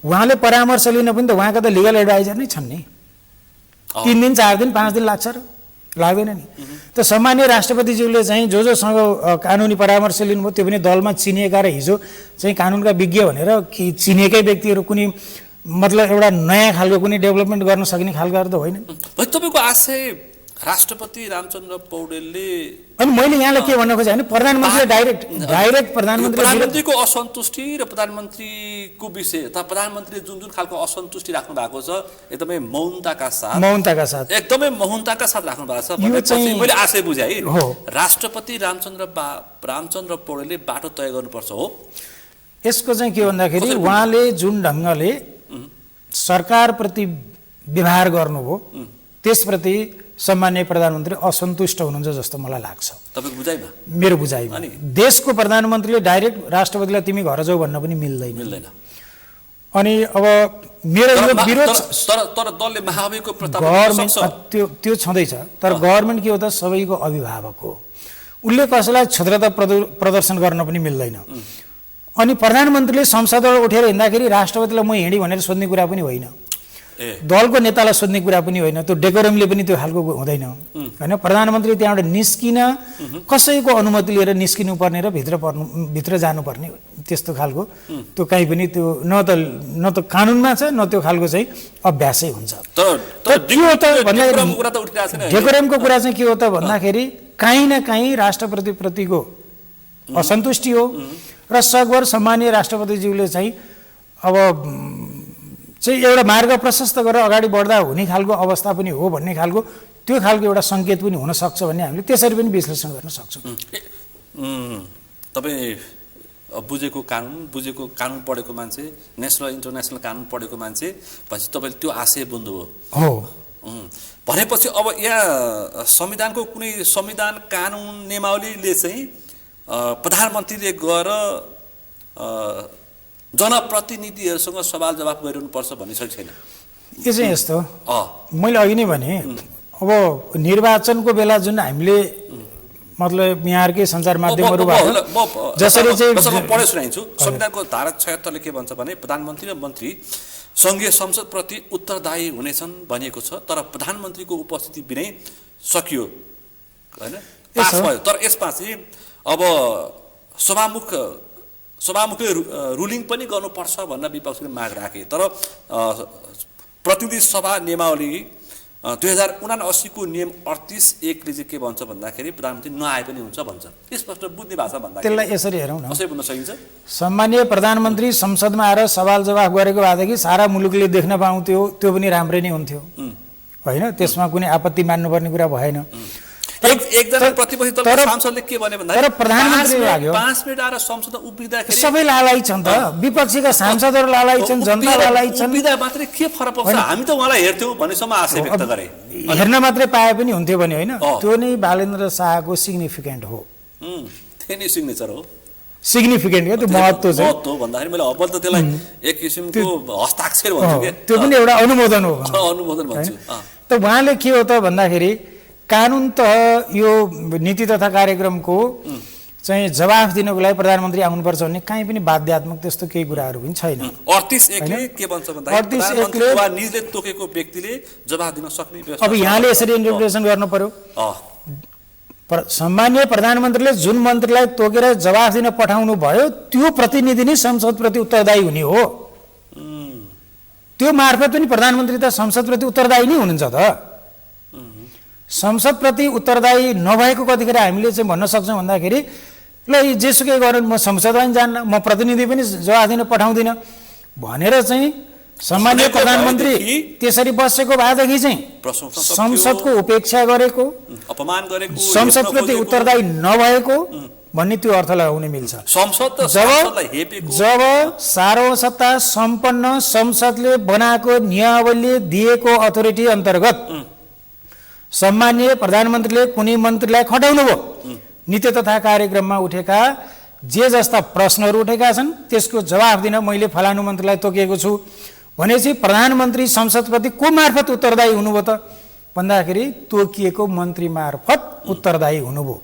उहाँले परामर्श लिन पनि त उहाँका त लिगल एडभाइजर नै छन् नि, 3 दिन 4 दिन 5 दिन लाग्छ र लाग्दैन नि। त सामान्य राष्ट्रपतिज्यूले चाहिँ जोसँग कानुनी परामर्श लिनुभयो त्यो पनि दलमा चिनिएका र हिजो चाहिँ कानुनका विज्ञ भनेर कि चिनिएकै व्यक्तिहरू कुनै मतलब एउटा नयाँ खालको कुनै डेभलपमेन्ट गर्न सक्ने खालकाहरू त होइन। तपाईँको आशय राष्ट्रपति रामचन्द्र पौडेलले अनि मैले यहाँलाई के भन्न खोजेँ भने प्रधानमन्त्रीले डाइरेक्ट प्रधानमन्त्रीको असन्तुष्टि र प्रधानमन्त्रीको विषय अथवा प्रधानमन्त्रीले जुन जुन खालको असन्तुष्टि राख्नु भएको छ एकदमै मौनताका साथ एकदमै मौनताका साथ राख्नु भएको छ भनेपछि मैले आशय बुझाएँ राष्ट्रपति रामचन्द्र पौडेलले बाटो तय गर्नुपर्छ हो। यसको चाहिँ के भन्दाखेरि उहाँले जुन ढङ्गले सरकारप्रति व्यवहार गर्नुभयो त्यसप्रति सम्माननीय प्रधानमन्त्री असन्तुष्ट हुनुहुन्छ जस्तो मलाई लाग्छ। तपाईको बुझाइमा? मेरो बुझाइमा देशको प्रधानमन्त्रीले डाइरेक्ट राष्ट्रपतिलाई तिमी घर जाऊ भन्न पनि मिल्दैन। अनि अब मेरो यो विरोध तर दलले महाभियोगको प्रस्ताव गभर्नमेन्ट त्यो छँदैछ, तर गभर्नमेन्ट के हो त सबैको अभिभावक हो, उसले कसैलाई क्षुद्रता प्रदर्शन गर्न पनि मिल्दैन। अनि प्रधानमन्त्रीले संसदबाट उठेर हिँड्दाखेरि राष्ट्रपतिलाई म हिँडी भनेर सोध्ने कुरा पनि होइन, दलको नेतालाई सोध्ने कुरा पनि होइन, त्यो डेकोरमले पनि त्यो खालको हुँदैन होइन। प्रधानमन्त्री त्यहाँबाट निस्किन कसैको अनुमति लिएर निस्किनु पर्ने र भित्र जानुपर्ने त्यस्तो खालको त्यो कहीँ पनि त्यो न त कानुनमा छ न त्यो खालको चाहिँ अभ्यासै हुन्छ। डेकोरमको कुरा चाहिँ के हो त भन्दाखेरि काहीँ न काहीँ राष्ट्रपतिप्रतिको असन्तुष्टि हो र सकभर सम्माननीय राष्ट्रपतिज्यूले चाहिँ अब चाहिँ एउटा मार्ग प्रशस्त गरेर अगाडि बढ्दा हुने खालको अवस्था पनि हो भन्ने खालको त्यो खालको एउटा सङ्केत पनि हुनसक्छ भन्ने हामीले त्यसरी पनि विश्लेषण गर्न सक्छौँ। तपाईँ बुझेको कानुन पढेको मान्छे, नेसनल इन्टरनेसनल कानुन पढेको मान्छे पछि तपाईँले त्यो आशय बुझ्नुभयो हो भनेपछि अब यहाँ संविधानको कुनै संविधान कानुन नियमावलीले चाहिँ प्रधानमन्त्रीले गएर जनप्रतिनिधिहरूसँग सवाल जवाफ गरिरहनुपर्छ भन्ने छैन। यो चाहिँ यस्तो मैले अघि नै भने अब निर्वाचनको बेला जुन हामीले मतलब यहाँहरूकै सञ्चार माध्यमहरूबाट जसरी चाहिँ पढे सुनाइन्छु। संविधानको धारा 76ले के भन्छ भने प्रधानमन्त्री र मन्त्री सङ्घीय संसदप्रति उत्तरदायी हुनेछन् भनिएको छ, तर प्रधानमन्त्रीको उपस्थिति बिनै सकियो होइन, पास भयो। तर यसमा चाहिँ अब सभामुखले रुलिङ पनि गर्नुपर्छ भनेर विपक्षले माग राखे, तर प्रतिनिधि सभा नियमावली 2079 को नियम 38(1) ले चाहिँ के भन्छ भन्दाखेरि प्रधानमन्त्री नआए पनि हुन्छ भन्छ। स्पष्ट बुझ्ने भाषा भन्दा त्यसलाई यसरी हेरौँ न, कसरी बुझ्न सकिन्छ? सम्माननीय प्रधानमन्त्री संसदमा आएर सवाल जवाफ गरेको भएदेखि सारा मुलुकले देख्न पाउँथ्यो, त्यो पनि राम्रै नै हुन्थ्यो होइन, त्यसमा कुनै आपत्ति मान्नुपर्ने कुरा भएन। एकजना प्रतिपक्षी दलका सांसदले के भने भन्दा प्रधानमन्त्री लाग्यो 5 मिनेट आएर संसद उभिँदाखेरि सबै लालाइ छन् त, विपक्षीका सांसदहरू लालाइ छन्, जनता लालाइ छन्, उभिँदा मात्रै के फरक पर्छ, हामी त उहाँलाई हेर्थ्यौँ भन्नेसम्म आशय व्यक्त गरे। हेर्न मात्रै पाए पनि हुन्थ्यो भने होइन, त्यो नै बालेन्द्र शाहको सिग्निफिकेन्ट हो, त्यो नै सिग्नेचर हो, सिग्निफिकेन्ट हो, त्यो महत्त्व छ। महत्त्व भन्दाखेरि मैले अब त त्यसलाई एक किसिमको हस्ताक्षर भन्छु के, त्यो पनि एउटा अनुमोदन हो, अनुमोदन भन्छु। त उहाँले के हो त भन्दाखेरि कानुन त यो नीति तथा कार्यक्रमको चाहिँ जवाफ दिनको लागि प्रधानमन्त्री आउनुपर्छ भन्ने कहीँ पनि बाध्यात्मक त्यस्तो केही कुराहरू पनि छैन। 38(1) के भन्छ भन्दाखेरि प्रधानमन्त्री वा निजले तोकेको व्यक्तिले जवाफ दिन सक्ने व्यवस्था। अब यहाँले यसरी इन्टरप्रिटेसन गर्नु पर्यो, सम्मानीय प्रधानमन्त्रीले जुन मन्त्रीलाई तोकेर जवाफ दिन पठाउनु भयो त्यो प्रतिनिधि नै संसदप्रति उत्तरदायी हुने हो। त्यो मार्फत पनि प्रधानमन्त्री त संसदप्रति उत्तरदायी नै हुनुहुन्छ त। संसदप्रति उत्तरदायी नभएको कतिखेर हामीले चाहिँ भन्न सक्छौँ भन्दाखेरि ल जेसुकै गरौँ म संसदमा पनि जान्न, म प्रतिनिधि पनि जवाफ दिन पठाउँदिनँ भनेर चाहिँ सम्मानीय प्रधानमन्त्री त्यसरी बसेको भएदेखि चाहिँ संसदको उपेक्षा गरेको, अपमान गरेको, संसदप्रति उत्तरदायी नभएको भन्ने त्यो अर्थ लगाउन मिल्छ। जब सार्वसत्ता सम्पन्न संसदले बनाएको नियमावलीले दिएको अथोरिटी अन्तर्गत सम्मानीय प्रधानमन्त्रीले कुनै मन्त्रीलाई खटाउनु भयो, नीति तथा कार्यक्रममा उठेका जे जस्ता प्रश्नहरू उठेका छन् त्यसको जवाफ दिन मैले फलानु मन्त्रीलाई तोकेको छु भनेपछि प्रधानमन्त्री संसदप्रति को मार्फत उत्तरदायी हुनुभयो त भन्दाखेरि तोकिएको मन्त्री मार्फत उत्तरदायी हुनुभयो।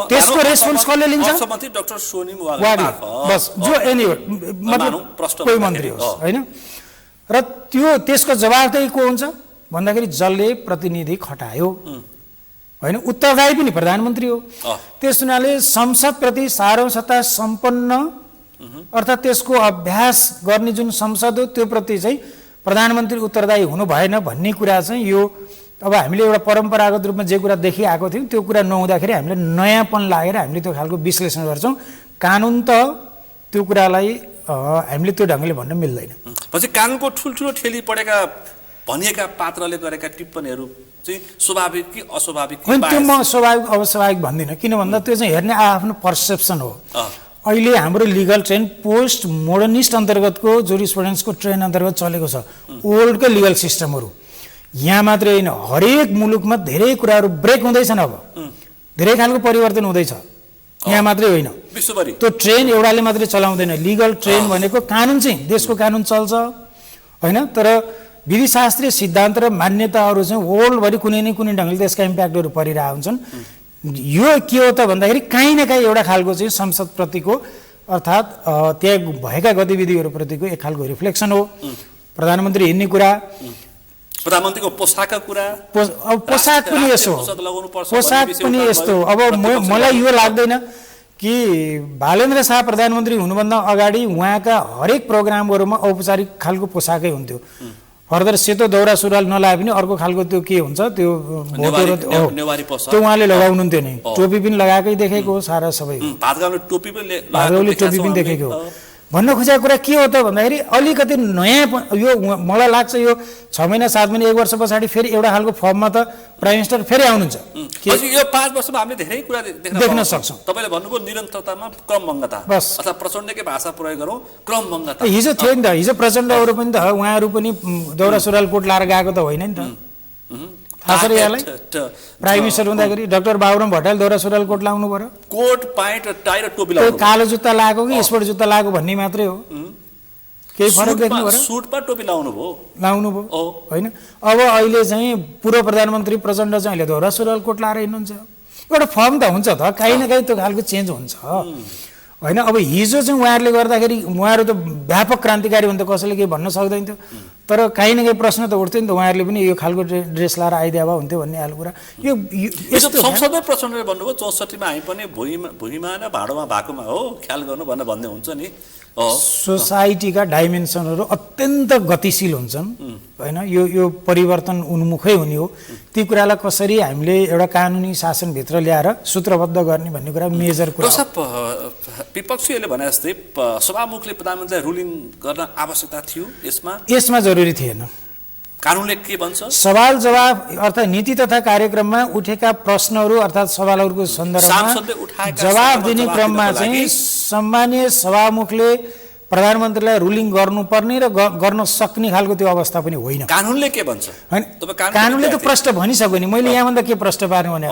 त्यसको रेस्पोन्स कसले लिन्छ? डाक्टर सोनिम बस जो एनी मतलब कोही मन्त्री होस् होइन। र त्यसको जवाफदेही को हुन्छ भन्दाखेरि जसले प्रतिनिधि खटायो होइन, उत्तरदायी पनि प्रधानमन्त्री हो। त्यस हुनाले संसदप्रति सार्वसत्ता सम्पन्न अर्थात् त्यसको अभ्यास गर्ने जुन संसद हो त्यो प्रति चाहिँ प्रधानमन्त्री उत्तरदायी हुनु भएन भन्ने कुरा चाहिँ यो अब हामीले एउटा परम्परागत रूपमा जे कुरा देखिआएको थियौँ त्यो कुरा नहुँदाखेरि हामीले नयाँपन लागेर हामीले त्यो खालको विश्लेषण गर्छौँ। कानुन त त्यो कुरालाई हामीले त्यो ढङ्गले भन्न मिल्दैन। पछि कानुनको ठुल्ठुलो ठेली परेका भनिएका पात्रले गरेका टिप्पणीहरू चाहिँ स्वाभाविक कि अस्वाभाविक? होइन, त्यो म स्वाभाविक अस्वाभाविक भन्दिनँ, किन भन्दा त्यो चाहिँ हेर्ने आफ्नो पर्सेप्सन हो। अहिले हाम्रो लिगल ट्रेन पोस्ट मोडर्निस्ट अन्तर्गतको जुरिस्प्रुडेन्सको ट्रेन अन्तर्गत चलेको छ। ओल्डकै लिगल सिस्टमहरू यहाँ मात्रै होइन हरेक मुलुकमा धेरै कुराहरू ब्रेक हुँदैछन्। अब धेरै खालको परिवर्तन हुँदैछ, यहाँ मात्रै होइन विश्वभरि। त्यो ट्रेन एउटाले मात्रै चलाउँदैन। लिगल ट्रेन भनेको कानुन चाहिँ देशको कानुन चल्छ होइन, तर विधिशास्त्रीय सिद्धान्त र मान्यताहरू चाहिँ वर्ल्डभरि कुनै न कुनै ढङ्गले त्यसका इम्प्याक्टहरू परिरहेका हुन्छन्। यो के हो त भन्दाखेरि काहीँ न काहीँ एउटा खालको चाहिँ संसदप्रतिको अर्थात् त्यहाँ भएका गतिविधिहरूप्रतिको एक खालको रिफ्लेक्सन हो। प्रधानमन्त्री हिँड्ने कुरा, प्रधानमन्त्रीको पोसाकका कुरा, पोसाक पनि यसो, पोसाक पनि यस्तो। अब मलाई यो लाग्दैन कि बालेन्द्र शाह प्रधानमन्त्री हुनुभन्दा अगाडि उहाँका हरेक प्रोग्रामहरूमा औपचारिक खालको पोसाकै हुन्थ्यो। फर्दर सेतो दौरा सुरुवाल नलाए पनि अर्को खालको त्यो के हुन्छ त्यो त्यो उहाँले लगाउनुहुन्थ्यो नि। टोपी पनि लगाएकै देखेको हो सारा सबै, टोपी पनि देखेको हो। भन्न खोजेको कुरा के हो त भन्दाखेरि अलिकति नयाँ यो मलाई लाग्छ यो 6 महिना 7 महिना 1 वर्ष पछाडि फेरि एउटा खालको फर्ममा त प्राइम मिनिस्टर फेरि आउनुहुन्छ। यो 5 वर्षमा हामीले धेरै कुरा देख्न सक्छौँ। तपाईँले भन्नुभयो निरन्तरतामा क्रमभङ्गता, बस अथवा प्रचण्डकै भाषा प्रयोग गरौँ क्रमभङ्गता। हिजो थियो नि त, हिजो प्रचण्डहरू पनि त उहाँहरू पनि दौरा सुरुवाल कोट लाएर गएको त होइन नि त। थाहा छ यहाँलाई प्राइम मिनिस्टर हुँदाखेरि डाक्टर बाबुराम भट्टराईले दौरा सुरुवाल कोट लाउनु पर्यो, कोट प्यान्ट टाई र टोपी लाउनु, कालो जुत्ता लगाएको कि स्पोर्ट जुत्ता लगाएको भन्ने मात्रै हो। केही फरक देख्नु पर्यो? सुटमा टोपी लाउनु भयो होइन। अब अहिले चाहिँ पूर्व प्रधानमन्त्री प्रचण्ड चाहिँ अहिले दौरा सुरुवाल कोट लाएर हिँड्नुहुन्छ। एउटा फर्म त हुन्छ त, काहीँ न काहीँ त्यो खालको चेन्ज हुन्छ होइन। अब हिजो चाहिँ उहाँहरूले गर्दाखेरि उहाँहरू त व्यापक क्रान्तिकारी हुन् त कसैले केही भन्न सक्दैन थियो, तर काहीँ न काहीँ प्रश्न त उठ्थ्यो नि त उहाँहरूले पनि यो खालको ड्रेस लाएर आइदिया भए हुन्थ्यो भन्ने खालको कुरा। यो संसदमै प्रचण्डले भन्नुभयो 64मा हामी पनि भुइँमा न भाँडोमा भएकोमा हो ख्याल गर्नु भनेर भन्ने हुन्छ नि। सोसाइटीका डाइमेन्सनहरू अत्यन्त गतिशील हुन्छन् होइन, यो परिवर्तन उन्मुखै हुने हो। ती कुरालाई कसरी हामीले एउटा कानुनी शासनभित्र ल्याएर सूत्रबद्ध गर्ने भन्ने कुरा मेजर कुरा। विपक्षीहरूले भने जस्तै सभामुखले प्रधानमन्त्रीलाई रुलिङ गर्न आवश्यकता थियो, यसमा जरुरी थिएन। कानुनले के भन्छ? सवाल जवाब अर्थात् नीति तथा कार्यक्रममा उठेका प्रश्नहरू अर्थात् सवालहरूको सन्दर्भमा जवाब दिने क्रममा चाहिँ सम्मानीय सभामुखले प्रधानमन्त्रीलाई रुलिङ गर्नुपर्ने र गर्न सक्ने खालको त्यो अवस्था पनि होइन। कानुनले के भन्छ? कानुनले त प्रश्न भनिसक्यो नि। मैले यहाँभन्दा के प्रश्न पार्नु भने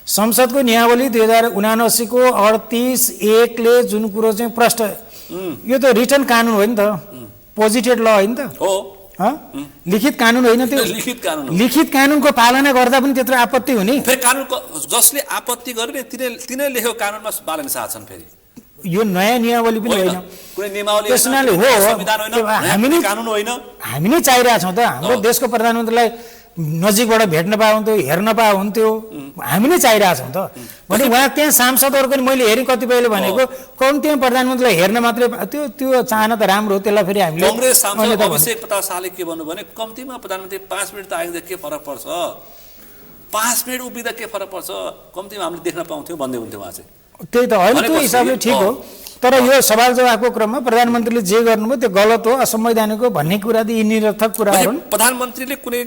संसदको नियमावली 2079 को 38(1) ले जुन कुरो चाहिँ प्रश्न, यो त रिटन कानुन हो नि त, पोजिटेड ल होइन त, लिखित कानुन होइन त्यो। लिखित कानुनको पालना गर्दा पनि त्यत्रो आपत्ति हुने? फेरि कानुनको जसले आपत्ति गरे तिनीले लेखेको कानुनमा बालन साथ छन्। फेरि यो नयाँ नियमावली पनि होइन, कुनै नियमावली त्यसनाले हो हामी नै चाहिरहेछौँ त। हाम्रो देशको प्रधानमन्त्रीलाई नजिकबाट भेट्न पाए हुन्थ्यो, हेर्न पाए हुन्थ्यो, हामी नै चाहिरहेछौँ त। भने उहाँ त्यहाँ सांसदहरूको पनि मैले हेरेँ कतिपयले भनेको कम्तीमा प्रधानमन्त्रीलाई हेर्न मात्रै त्यो चाहना त राम्रो हो, त्यसलाई फेरि हामीले कांग्रेस सांसद अभिषेक प्रताप शाहले के भन्नु भने कम्तीमा प्रधानमन्त्री 5 मिनट त आइदिँदा के फरक पर्छ, 5 मिनट उभिँदा के फरक पर्छ, कम्तीमा हामीले देख्न पाउँथ्यौँ भन्दै हुन्थ्यो उहाँ चाहिँ। त्यही त होइन, त्यो हिसाबले ठिक हो। तर यो सवाल जवाफको क्रममा प्रधानमन्त्रीले जे गर्नुभयो त्यो गलत हो, असंवैधानिक हो भन्ने कुरा यी निरर्थक कुराहरू हुन्। प्रधानमन्त्रीले कुनै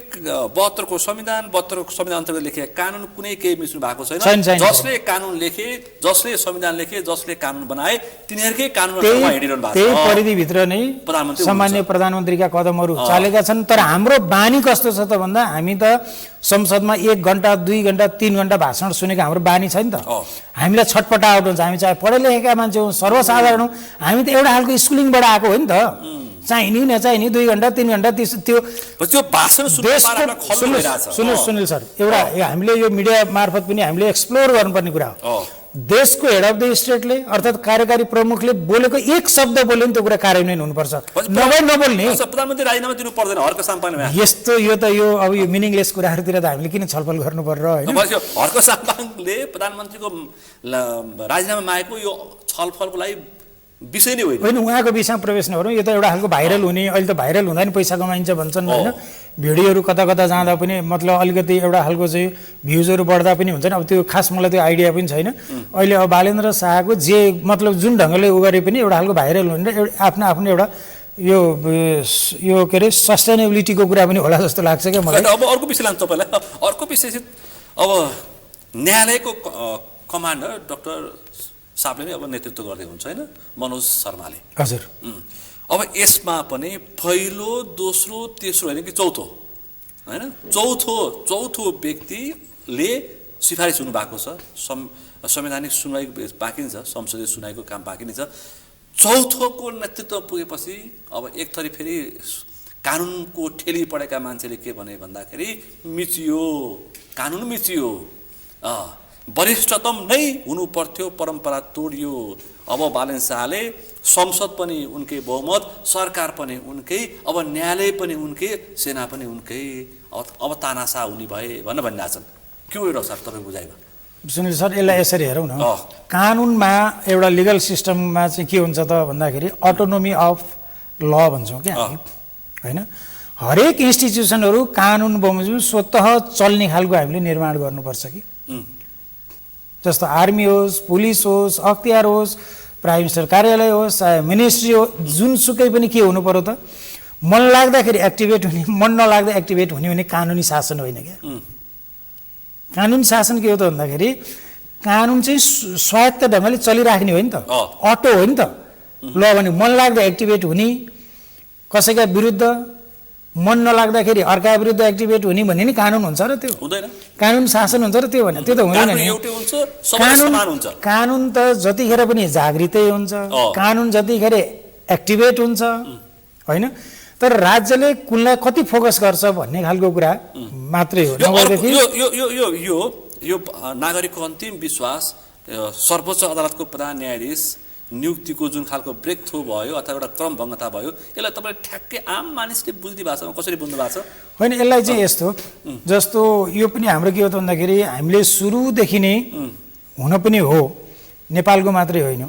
72 को संविधान अन्तर्गत लेखेका कानुन कुनै केही मिच्नु भएको छैन। जसले कानुन लेखे, जसले संविधान लेखे, जसले कानुन बनाए तिनीहरूकै कानुनमा हिँडिरहनु भएको छ। त्यही परिधिभित्र नै सामान्य प्रधानमन्त्रीका कदमहरू चालेका छन्। तर हाम्रो बानी कस्तो छ त भन्दा हामी त संसदमा 1 घण्टा 2 घण्टा 3 घण्टा भाषण सुनेको हाम्रो बानी छैन त। हामीलाई छटपटाउट हुन्छ, हामी चाहे पढे लेखेका मान्छे हौँ, सर्वसाधारण हौँ, हामी त एउटा खालको स्कुलिङबाट आएको हो नि त। चाहिने नचाहिने 2 घण्टा 3 घण्टा त्यो भाषण सुनिल सर, एउटा हामीले यो मिडिया मार्फत पनि हामीले एक्सप्लोर गर्नुपर्ने कुरा हो। देशको हेड अफ द स्टेटले अर्थात् कार्यकारी प्रमुखले बोलेको एक शब्द बोल्यो नि त्यो कुरा कार्यान्वयन हुनुपर्छ, नबोल्ने प्रधानमन्त्री राजीनामा दिनु पर्दैन हर्क साम्पाङमा। यस्तो यो त यो अब यो मिनिङलेस कुराहरूतिर त हामीले किन छलफल गर्नु पर्छ होइन। हर्क साम्पाङले प्रधानमन्त्रीको राजीनामा मागेको यो छलफलको लागि विषय नै होइन। उहाँको विषयमा प्रवेश नगरौँ, यो त एउटा खालको भाइरल हुने, अहिले त भाइरल हुँदा नि पैसा कमाइन्छ भन्छन् होइन। भिडियोहरू कता कता जाँदा पनि मतलब अलिकति एउटा खालको चाहिँ भ्युजहरू बढ्दा पनि हुन्छ नि। अब त्यो खास मलाई त्यो आइडिया पनि छैन अहिले। अब बालेन्द्र शाहको जे मतलब जुन ढङ्गले उ गरे पनि एउटा खालको भाइरल हुने र आफ्नो आफ्नो एउटा यो के अरे सस्टेनेबिलिटीको कुरा पनि होला जस्तो लाग्छ क्या मलाई। अब अर्को विषय लान्छ तपाईँलाई, अर्को विषय चाहिँ अब न्यायालयको कमान्डर डाक्टर साहबले नै अब नेतृत्व गर्दै हुन्छ होइन, मनोज शर्माले। हजुर। अब यसमा पनि पहिलो दोस्रो तेस्रो होइन कि चौथो होइन, चौथो व्यक्तिले सिफारिस हुनुभएको छ। संवैधानिक सुनवाई बाँकी नै छ, संसदीय सुनवाईको काम बाँकी नै छ। चौथोको नेतृत्व पुगेपछि अब एक थरी फेरि कानुनको ठेली पढेका मान्छेले के भने भन्दाखेरि मिचियो, कानुन मिचियो, वरिष्ठतम नै हुनु पर्थ्यो, परम्परा तोडियो। अब बालेन्द्र शाहले संसद पनि उनकै बहुमत, सरकार पनि उनकै, अब न्यायालय पनि उनकै, सेना पनि उनकै, अब तानासा हुने भए भनिरहेछन्। के हो सर तपाईँ बुझाइमा? सुनिल सर, यसलाई यसरी हेरौँ न। कानुनमा एउटा लिगल सिस्टममा चाहिँ के हुन्छ त भन्दाखेरि अटोनोमी अफ ल भन्छौँ क्या हामी होइन। हरेक इन्स्टिट्युसनहरू कानुन बमोजिम स्वतः चल्ने खालको हामीले निर्माण गर्नुपर्छ कि। जस्तो आर्मी होस्, पुलिस होस्, अख्तियार होस्, प्राइम मिनिस्टर कार्यालय होस्, चाहे मिनिस्ट्री हो, जुनसुकै पनि के हुनु पर्यो त मन लाग्दाखेरि एक्टिभेट हुने, मन नलाग्दा एक्टिभेट हुने भने कानुनी शासन होइन क्या। कानुनी शासन के हो त भन्दाखेरि कानुन चाहिँ स्वायत्त ढङ्गले चलिराख्ने हो नि त, अटो हो नि त। ल भने मन लाग्दा एक्टिभेट हुने, कसैका विरुद्ध मन नलाग्दाखेरि अर्का विरुद्ध एक्टिभेट हुने भन्ने नि कानुन हुन्छ र त्यो हुँदैन। कानुन शासन हुन्छ र त्यो भने त्यो त हुँदैन नि। कानुन त जतिखेर पनि जागृतै हुन्छ, कानुन जतिखेर एक्टिभेट हुन्छ होइन। तर राज्यले कुनलाई कति फोकस गर्छ भन्ने खालको कुरा मात्रै हो। यो नागरिकको अन्तिम विश्वास सर्वोच्च अदालतको प्रधान न्यायाधीश नियुक्तिको जुन खालको ब्रेक थ्रु भयो अथवा एउटा क्रमभङ्गता भयो, यसलाई तपाईँले ठ्याक्कै आम मानिसले बुझ्ने भाषामा कसरी बुझ्नु भएको छ? होइन, यसलाई चाहिँ यस्तो जस्तो यो पनि हाम्रो के हो त भन्दाखेरि हामीले सुरुदेखि नै हुन पनि हो, नेपालको मात्रै होइन,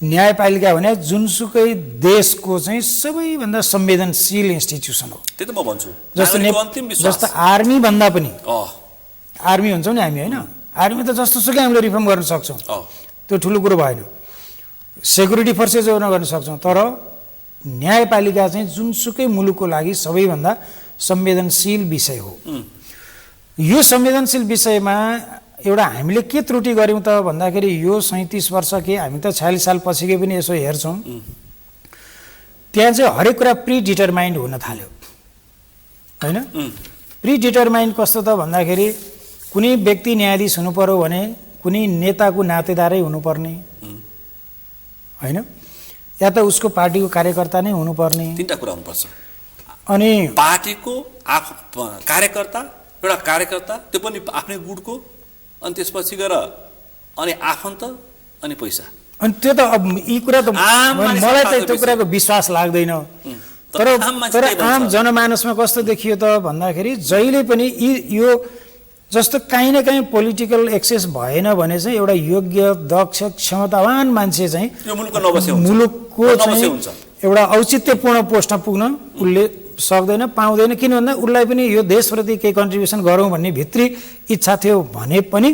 न्यायपालिका भने जुनसुकै देशको चाहिँ सबैभन्दा संवेदनशील इन्स्टिट्युसन हो। त्यही त म भन्छु। जस्तो आर्मी भन्दा पनि आर्मी हुन्छौँ नि हामी होइन, आर्मी त जस्तो सुकै हामीले रिफर्म गर्न सक्छौँ, त्यो ठुलो कुरो भएन। सेक्युरिटी फोर्सेस गर्न सक्छौँ, तर न्यायपालिका चाहिँ जुनसुकै मुलुकको लागि सबैभन्दा संवेदनशील विषय हो। यो संवेदनशील विषयमा एउटा हामीले के त्रुटि गऱ्यौँ त भन्दाखेरि यो 37 वर्ष के हामी त 46 साल पछिकै पनि यसो हेर्छौँ, त्यहाँ चाहिँ हरेक कुरा प्रिडिटरमाइन्ड हुन थाल्यो होइन। प्रिडिटरमाइन्ड कस्तो त भन्दाखेरि कुनै व्यक्ति न्यायाधीश हुनु पर्यो भने कुनै नेताको नातेदारै हुनुपर्ने होइन, या त उसको पार्टीको कार्यकर्ता नै हुनुपर्ने। तीनटा कुरा हुनुपर्छ। अनि पार्टीको कार्यकर्ता, एउटा कार्यकर्ता त्यो पनि आफ्नै गुटको, अनि त्यसपछि गएर अनि आफन्त अनि पैसा। अनि त्यो त अब यी कुरा त मलाई त त्यो कुराको विश्वास लाग्दैन। तर आम जनमानसमा कस्तो देखियो त भन्दाखेरि जहिले पनि यो जस्तो काहीँ न काहीँ पोलिटिकल एक्सेस भएन भने चाहिँ एउटा योग्य दक्ष क्षमतावान मान्छे चाहिँ मुलुकको चाहिँ एउटा औचित्यपूर्ण पोस्टमा पुग्न उसले सक्दैन, पाउँदैन। किन भन्दा उसलाई पनि यो देशप्रति केही कन्ट्रिब्युसन गरौँ भन्ने भित्री इच्छा थियो भने पनि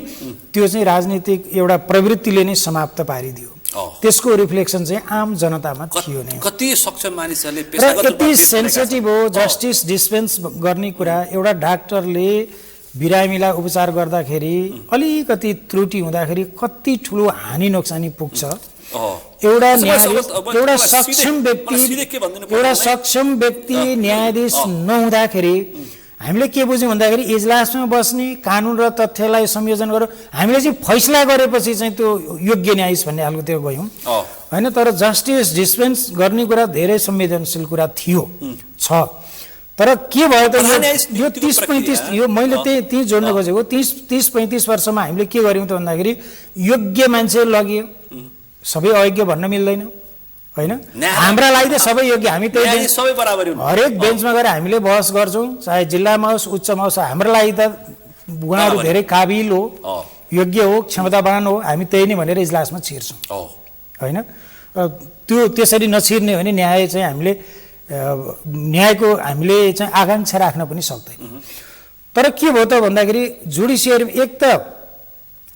त्यो चाहिँ राजनीतिक एउटा प्रवृत्तिले नै समाप्त पारिदियो। त्यसको रिफ्लेक्सन चाहिँ आम जनतामा थियो नै। कति सक्षम मानिसहरूले यति सेन्सिटिभ हो जस्टिस डिस्पेन्स गर्ने कुरा। एउटा डाक्टरले बिरामीलाई उपचार गर्दाखेरि अलिकति त्रुटि हुँदाखेरि कति ठुलो हानि नोक्सानी पुग्छ। एउटा सक्षम व्यक्ति न्यायाधीश नहुँदाखेरि हामीले के बुझ्यौँ भन्दाखेरि इजलासमा बस्ने कानुन र तथ्यलाई संयोजन गरेर हामीले चाहिँ फैसला गरेपछि चाहिँ त्यो योग्य न्यायाधीश भन्ने खालकोतिर गयौँ होइन। तर जस्टिस डिस्पेन्स गर्ने कुरा धेरै संवेदनशील कुरा थियो छ। तर के भयो त यो 30-35 यो मैले त्यही जोड्न खोजेको 30-35 वर्षमा हामीले के गर्यौँ त भन्दाखेरि योग्य मान्छे लगियो। सबै अयोग्य भन्न मिल्दैन होइन। हाम्रा लागि त सबै योग्य, हामी त्यही सबै बराबरी हरेक बेन्चमा गएर हामीले बहस गर्छौँ, चाहे जिल्लामा होस् उच्चमा होस्। हाम्रो लागि त उहाँहरू धेरै काबिल हो, योग्य हो, क्षमतावान हो, हामी त्यही नै भनेर इजलासमा छिर्छौँ होइन। त्यो त्यसरी नछिर्ने भने न्याय चाहिँ हामीले न्यायको हामीले चाहिँ आकाङ्क्षा राख्न पनि सक्दैन। तर के भयो त भन्दाखेरि जुडिसियरी एक त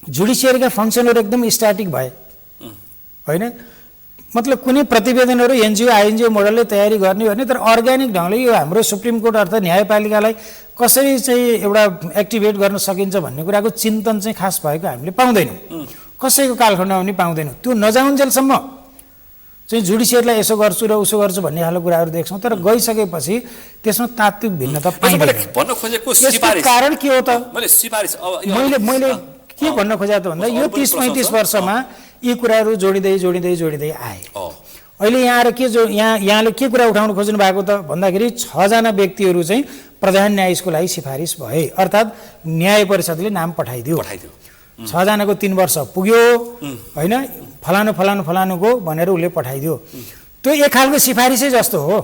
जुडिसियरीका फङ्सनहरू एकदम स्ट्याटिक भए होइन। मतलब कुनै प्रतिवेदनहरू एनजिओ आइएनजिओ मोडलले तयारी गर्ने भने, तर अर्ग्यानिक ढङ्गले यो हाम्रो सुप्रिम कोर्ट अर्थात् न्यायपालिकालाई कसरी चाहिँ एउटा एक्टिभेट गर्न सकिन्छ भन्ने कुराको चिन्तन चाहिँ खास भएको हामीले पाउँदैनौँ। कसैको कालखण्डमा पनि पाउँदैनौँ। त्यो नजाउन्जेलसम्म चाहिँ जुडिसियरीलाई यसो गर्छु र उसो गर्छु भन्ने खालको कुराहरू देख्छौँ। तर गइसकेपछि त्यसमा तात्विक भिन्नता पाइँदैन। भन्न खोजेको कारण के हो त मैले के भन्न खोजेको त भन्दा यो 30-35 वर्षमा यी कुराहरू जोडिँदै आए। अहिले यहाँ आएर यहाँले के कुरा उठाउनु खोज्नु भएको त भन्दाखेरि 6 जना व्यक्तिहरू चाहिँ प्रधान न्यायाधीशको लागि सिफारिस भए, अर्थात् न्याय परिषदले नाम पठाइदियो। 6 जनाको 3 वर्ष पुग्यो होइन, फलानुको भनेर उसले पठाइदियो। त्यो एक खालको सिफारिसै जस्तो हो।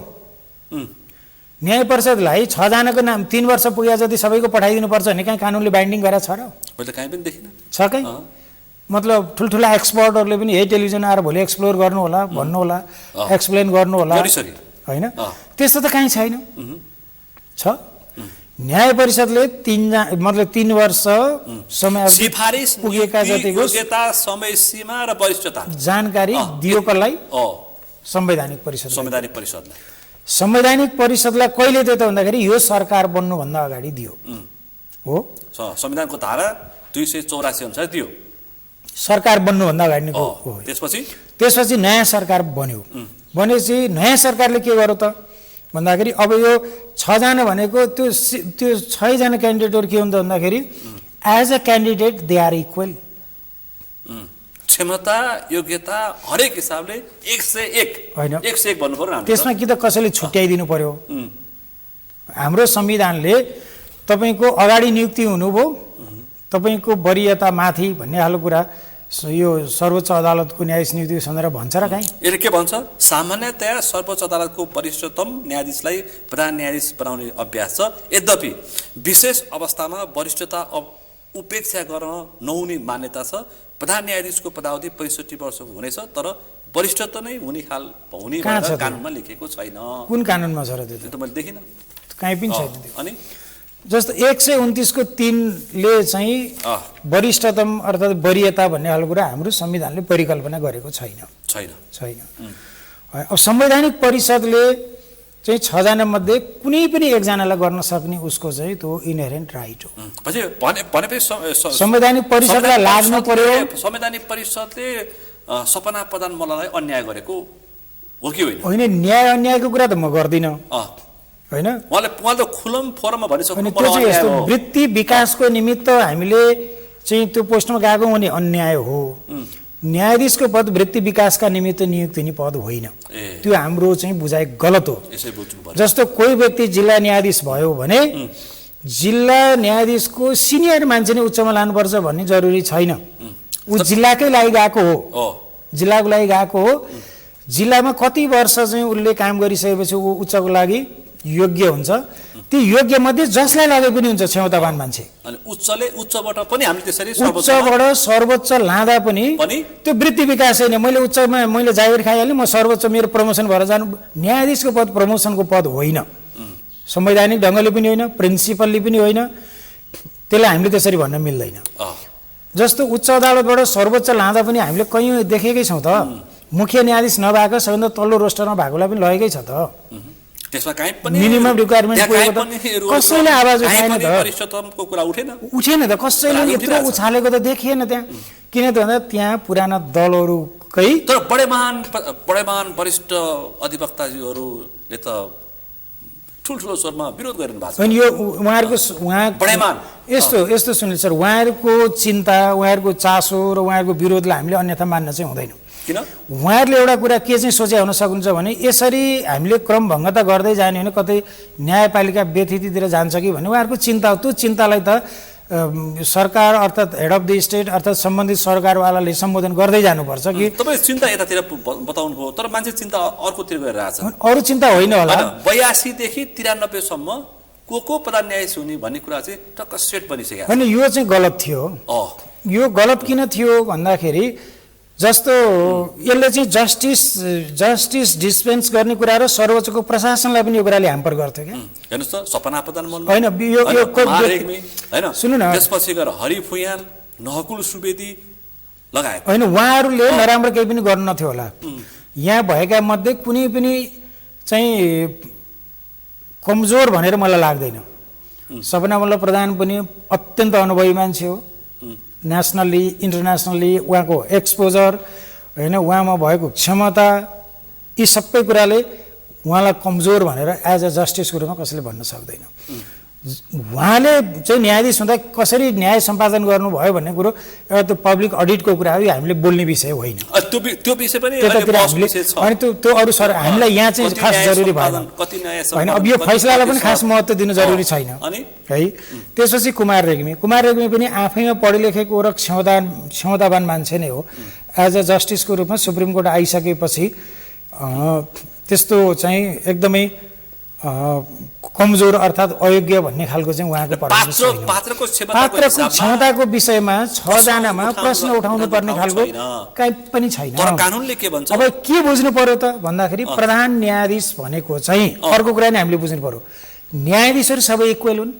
न्याय परिषदलाई 6 जनाको नाम 3 वर्ष पुगे जति सबैको पठाइदिनुपर्छ भने कहीँ कानुनले बाइन्डिङ गरेर छ र? मैले कहीँ पनि देखिनँ। छ कहीँ मतलब ठुल्ठुला एक्सपर्टहरूले पनि यही टेलिभिजन आएर भोलि एक्सप्लोर गर्नु होला, भन्नु होला, एक्सप्लेन गर्नु होला होइन। त्यस्तो त कहीँ छैन। छ न्याय परिषदले 3 वर्ष समय सिफारिस पुगेका जतिको योग्यता, समय सीमा र वरिष्ठता जानकारी दियो कसलाई? संवैधानिक परिषदलाई कहिले दियो त भन्दाखेरि यो सरकार बन्नुभन्दा अगाडि दियो हो। संविधानको धारा 284 अनुसार दियो। सरकार बन्नुभन्दा अगाडि हो। त्यसपछि नयाँ सरकार बन्यो। भनेपछि नयाँ सरकारले के गर्यो त भन्दाखेरि अब यो 6 जना भनेको त्यो 6 जना क्यान्डिडेटहरू के हुन्छ भन्दाखेरि as a candidate they are equal. क्षमता योग्यता हरेक हिसाबले 101 होइन, 101 भन्नु पर्यो। त्यसमा कि त कसैले छुट्याइदिनु पर्यो? हाम्रो संविधानले तपाईँको अगाडि नियुक्ति हुनुभयो, तपाईँको वरियता माथि भन्ने खालको कुरा यो सर्वोच्च अदालतको न्यायाधीश नियुक्ति सन्दर्भ भन्छ र कहीँ? यसले के भन्छ? सामान्यतया सर्वोच्च अदालतको वरिष्ठतम न्यायाधीशलाई प्रधान न्यायाधीश बनाउने अभ्यास छ। यद्यपि विशेष अवस्थामा वरिष्ठता उपेक्षा गर्न नहुने मान्यता छ। प्रधान न्यायाधीशको पदावधि 65 वर्षको हुनेछ, तर वरिष्ठता नै हुने कानुनमा लेखेको छैन। कुन कानुनमा छ र? त्यो त मैले देखिनँ, कहीँ पनि छैन। अनि जस्तो 129 को 3 ले चाहिँ वरिष्ठतम अर्थात् वरियता भन्ने खालको कुरा हाम्रो संविधानले परिकल्पना गरेको छैन। अब संवैधानिक परिषदले चाहिँ 6 जना मध्ये कुनै पनि एकजनालाई गर्न सक्ने उसको चाहिँ त्यो इनहेरेन्ट राइट हो। संवैधानिक परिषदलाई लाग्नु पर्यो। संवैधानिक परिषदले सपना प्रधान मल्ललाई अन्याय गरेको हो कि होइन? होइन, न्याय अन्यायको कुरा त म गर्दिनँ होइन। उहाँले त खुलम फोरममा भनिसक्नु त्यो चाहिँ यस्तो वृत्ति विकासको निमित्त हामीले चाहिँ त्यो पोस्टमा गएको भने अन्याय हो। न्यायाधीशको पद वृत्ति विकासका निमित्त नियुक्ति हुने पद होइन। त्यो हाम्रो चाहिँ बुझाइ गलत हो। जस्तो कोही व्यक्ति जिल्ला न्यायाधीश भयो भने जिल्ला न्यायाधीशको सिनियर मान्छे नै उच्चमा लानुपर्छ भन्ने जरुरी छैन। ऊ जिल्लाकै लागि गएको हो, जिल्लाको लागि गएको हो। जिल्लामा कति वर्ष चाहिँ उसले काम गरिसकेपछि ऊ उच्चको लागि योग्य हुन्छ, ती योग्य मध्ये जसलाई लागे पनि हुन्छ क्षमतावान मान्छे। अनि उच्चबाट पनि हामीले त्यसरी उच्चबाट सर्वोच्च लाँदा पनि त्यो वृत्ति विकास छैन। मैले उच्चमा मैले जागिर खाइहालेँ, म सर्वोच्च मेरो प्रमोसन भएर जानु, न्यायाधीशको पद प्रमोसनको पद होइन, संवैधानिक ढङ्गले पनि होइन, प्रिन्सिपलले पनि होइन, त्यसलाई हामीले त्यसरी भन्न मिल्दैन। जस्तो उच्च अदालतबाट सर्वोच्च लाँदा पनि हामीले कहीँ देखेकै छौँ त, मुख्य न्यायाधीश नभएको सबभन्दा तल्लो रोस्टरमा भएकोलाई पनि लगेकै छ त। त्यसमा काहीँ पनि मिनिमम रिक्वायरमेन्ट कसैले आवाज उठाएन त, वरिष्ठतमको कुरा उठेन त, कसैले यत्रो उछालेको त देखिएन त्यहाँ। किन त भन्दा त्यहाँ पुराना दलहरूकै तर बडेमान वरिष्ठ अधिवक्ताजीहरूले त ठुल्ठुलो स्वरमा विरोध गरिनु भएको छ। अनि यो उहाँहरूको यस्तो सुनिल सर, उहाँहरूको चिन्ता, उहाँहरूको चासो र उहाँहरूको विरोधलाई हामीले अन्यथा मान्न चाहिँ हुँदैन। किन? उहाँहरूले एउटा कुरा के चाहिँ सोचे हुन सक्नुहुन्छ भने यसरी हामीले क्रमभङ्गता गर्दै जाने होइन, कतै न्यायपालिका व्यथितितिर जान्छ कि भन्ने उहाँहरूको चिन्ता हो। त्यो चिन्तालाई त सरकार अर्थात् हेड अफ द स्टेट अर्थात् सम्बन्धित सरकारवालाले सम्बोधन गर्दै जानुपर्छ कि तपाईँ चिन्ता यतातिर बताउनु भयो, तर मान्छे चिन्ता अर्कोतिर गइरहेछ। अरू चिन्ता होइन होला। 82 देखि 93 सम्म को प्रधान न्यायाधीश हुने भन्ने कुरा चाहिँ टक्क सेट बनिसक्यो। होइन, यो चाहिँ गलत थियो। यो गलत किन थियो भन्दाखेरि जस्तो यसले चाहिँ जस्टिस डिस्पेन्स गर्ने कुरा र सर्वोच्चको प्रशासनलाई पनि यो कुराले ह्याम्पर गर्थ्यो क्या। हेर्नुहोस् त, सपना प्रधान होइन, होइन, सुन्नु न, त्यसपछि गएर हरि फुयाल, नहकुल सुवेदी लगाए होइन, उहाँहरूले नराम्रो केही पनि गर्नु नथ्यो होला। यहाँ भएका मध्ये कुनै पनि चाहिँ कमजोर भनेर मलाई लाग्दैन। सपना मल्ल प्रधान पनि अत्यन्त अनुभवी मान्छे हो, नेसनल्ली इन्टरनेसनल्ली उहाँको एक्सपोजर होइन, उहाँमा भएको क्षमता, यी सबै कुराले उहाँलाई कमजोर भनेर एज अ जस्टिसको रूपमा कसैले भन्न सक्दैन। उहाँले चाहिँ न्यायाधीश हुँदा कसरी न्याय सम्पादन गर्नुभयो भन्ने कुरो एउटा त्यो पब्लिक अडिटको कुरा हो, यो हामीले बोल्ने विषय होइन। त्यो विषय पनि अनि त्यो अरू सर हामीलाई यहाँ चाहिँ खास जरुरी भएन होइन। अब यो फैसलालाई पनि खास महत्त्व दिनु जरुरी छैन है। त्यसपछि कुमार रेग्मी पनि आफैमा पढे लेखेको र क्षमतावान मान्छे नै हो। एज अ जस्टिसको रूपमा सुप्रिम कोर्ट आइसकेपछि त्यस्तो चाहिँ एकदमै कमजोर अर्थात् अयोग्य भन्ने खालको चाहिँ उहाँको पात्रको क्षमताको विषयमा 6 जनामा प्रश्न उठाउनु पर्ने खालको कहीँ पनि छैन। कानुनले के भन्छ? अब के बुझ्नु पर्यो त भन्दाखेरि प्रधान न्यायाधीश भनेको चाहिँ अर्को कुरा नै हामीले बुझ्नु पर्यो, न्यायाधीशहरू सबै इक्वल हुन्।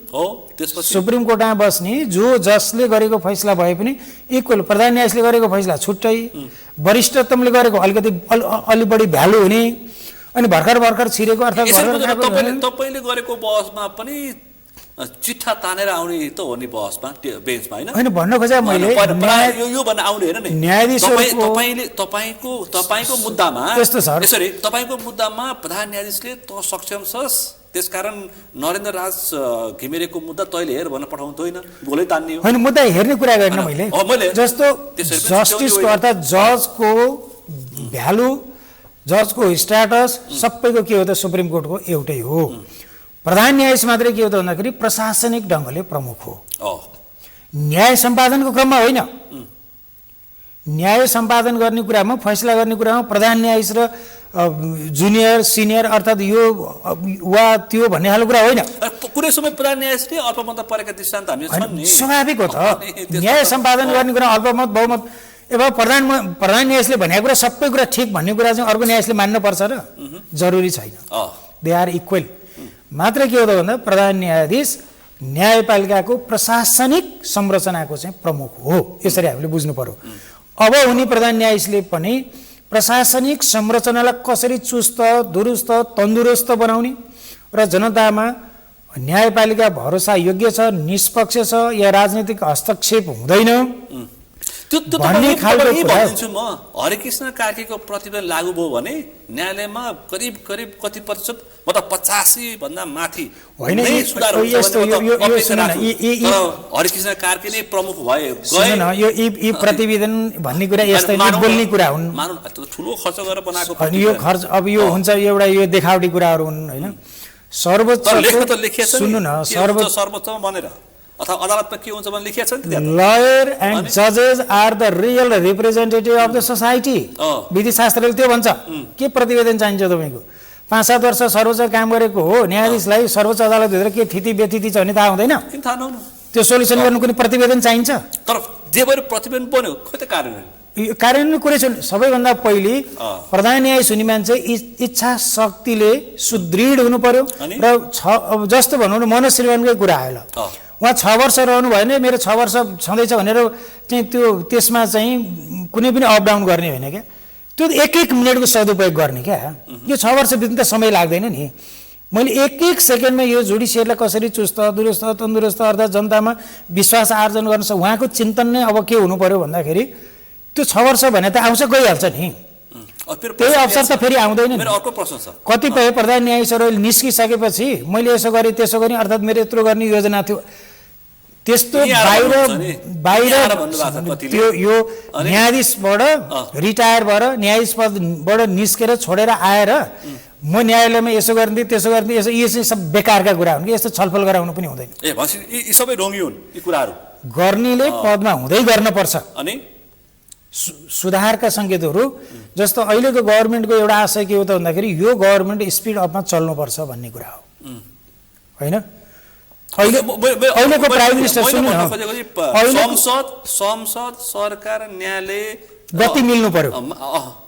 सुप्रिम कोर्टमा बस्ने जसले गरेको फैसला भए पनि इक्वल, प्रधान न्यायाधीशले गरेको फैसला छुट्टै, वरिष्ठतमले गरेको अलिकति अलि बढी भ्यालु हुने, अनि भर्खर छिरेको अर्थात् तपाईँले गरेको बहसमा पनि चिट्ठा तानेर आउने त हो नि बहसमा, बेन्चमा होइन भन्न खोजेँ मैले। यो भन्न आउने होइन नि, तपाईँको मुद्दामा त्यस्तो छ। यसरी तपाईँको मुद्दामा प्रधान न्यायाधीशले त सक्षम छस्, त्यसकारण नरेन्द्र राज घिमिरेको मुद्दा तैँले हेर भन्न पठाउँदो होइन, गोलै तान्ने हो होइन। मुद्दा हेर्ने कुरा गर्न मैले जस्तो जस्टिसको अर्थात् जजको भ्यालु, जजको स्ट्याटस सबैको के हो त सुप्रिम कोर्टको एउटै हो। प्रधान न्यायाधीश मात्रै के हो त भन्दाखेरि प्रशासनिक ढङ्गले प्रमुख हो, न्याय सम्पादनको क्रममा होइन। न्याय सम्पादन गर्ने कुरामा, फैसला गर्ने कुरामा प्रधान न्यायाधीश र जुनियर सिनियर अर्थात् यो वा त्यो भन्ने खालको कुरा होइन। कुनै समय प्रधान न्यायाधीशले अल्पमत परेका दृष्टान्त हामी छन् नि, स्वाभाविक हो त। न्याय सम्पादन गर्ने कुरा अल्पमत बहुमत, अब प्रधान न्यायाधीशले भनेको कुरा सबै कुरा ठिक भन्ने कुरा चाहिँ अर्को न्यायाधीशले मान्नुपर्छ र जरुरी छैन। They are equal. मात्र के हो त भन्दा प्रधान न्यायाधीश न्यायपालिकाको प्रशासनिक संरचनाको चाहिँ प्रमुख हो, यसरी हामीले बुझ्नु पर्यो। अब उनी प्रधान न्यायाधीशले पनि प्रशासनिक संरचनालाई कसरी चुस्त दुरुस्त तन्दुरुस्त बनाउने र जनतामा न्यायपालिका भरोसा योग्य छ, निष्पक्ष छ या राजनीतिक हस्तक्षेप हुँदैन भन्ने खालको कुरा। म हरिकृष्ण कार्कीको प्रतिवेदन लागू भयो भने न्यायालयमा करिब कति प्रतिशत, मतलब 85 भन्दा माथि होइन। हरिकृष्ण कार्की नै प्रमुख भए यो प्रतिवेदन भन्ने कुरा यस्तै बोल्ने कुरा हुन्, ठुलो खर्च गरेर बनाएको यो खर्च। अब यो हुन्छ एउटा यो देखावटी कुराहरू हुन् होइन। सर्वोच्च सुन्नु न, सर्वोच्च भनेर अथवा अदालतमा के हुन्छ भने लेखिएको छ नि त्यहाँ त। लयर एन्ड जजेस are the real representative of the society. विधिशास्त्रले त्यो भन्छ। के प्रतिवेदन चाहिन्छ तपाईँको? 5-7 वर्ष सर्वोच्च काम गरेको हो न्यायाधीशलाई सर्वोच्च अदालतभित्र के थिति व्यतिथि छ भने थाहा हुँदैन? किन थाहा नहुनु? त्यो सोल्युसन गर्नु कुनै प्रतिवेदन चाहिन्छ? तर जे भएर प्रतिवेदन बन्यो खोइ त कार्यान्वयन कार्यान्वयन कुरै छैन। सबैभन्दा पहिले प्रधान न्यायाधीश हुने मान्छे इच्छा शक्तिले सुदृढ हुनु पर्यो र अब जस्तो भनौँ न मनोज श्रीमानकै कुरा आयो ल, उहाँ 6 वर्ष रहनु भएन, मेरो 6 वर्ष छँदैछ भनेर चाहिँ त्यो त्यसमा चाहिँ कुनै पनि अप डाउन गर्ने होइन क्या, त्यो 1-1 मिनटको सदुपयोग गर्ने क्या। यो 6 वर्ष बित्दा समय लाग्दैन नि। मैले 1-1 सेकेन्डमा यो जुडिसियरलाई कसरी चुस्त दुरुस्त तन्दुरुस्त अर्थात् जनतामा विश्वास आर्जन गर्न सक्छ, उहाँको चिन्तन नै अब के हुनु पर्यो भन्दाखेरि त्यो 6 वर्ष भने त आउँछ गइहाल्छ नि, त्यही अवसर त फेरि आउँदैन। मेरो अर्को प्रश्न छ, कतिपय प्रधान न्यायाधीशहरू निस्किसकेपछि मैले यसो गरेँ त्यसो गरेँ अर्थात् मेरो यत्रो गर्ने योजना थियो, त्यस्तो बाहिर त्यो यो न्यायाधीशबाट रिटायर भएर न्यायाधीश पदबाट निस्केर छोडेर आएर म न्यायालयमा यसो गरिदिएँ त्यसो गरिदिएँ यसो यो चाहिँ सब बेकारका कुरा हुन् कि यस्तो छलफल गराउनु पनि हुँदैन। यी सबै ढोङ्गी हुन् यी कुराहरू। गर्नेले पदमा हुँदै गर्नुपर्छ। अनि सुधारका सङ्केतहरू जस्तो अहिलेको गभर्मेन्टको एउटा आशय के हो त भन्दाखेरि यो गभर्मेन्ट स्पिड अपमा चल्नुपर्छ भन्ने कुरा हो होइन? अहिलेको प्राइम मिनिस्टर सुन्नु न, संसद सरकार न्यायालय गति मिल्नु पर्यो।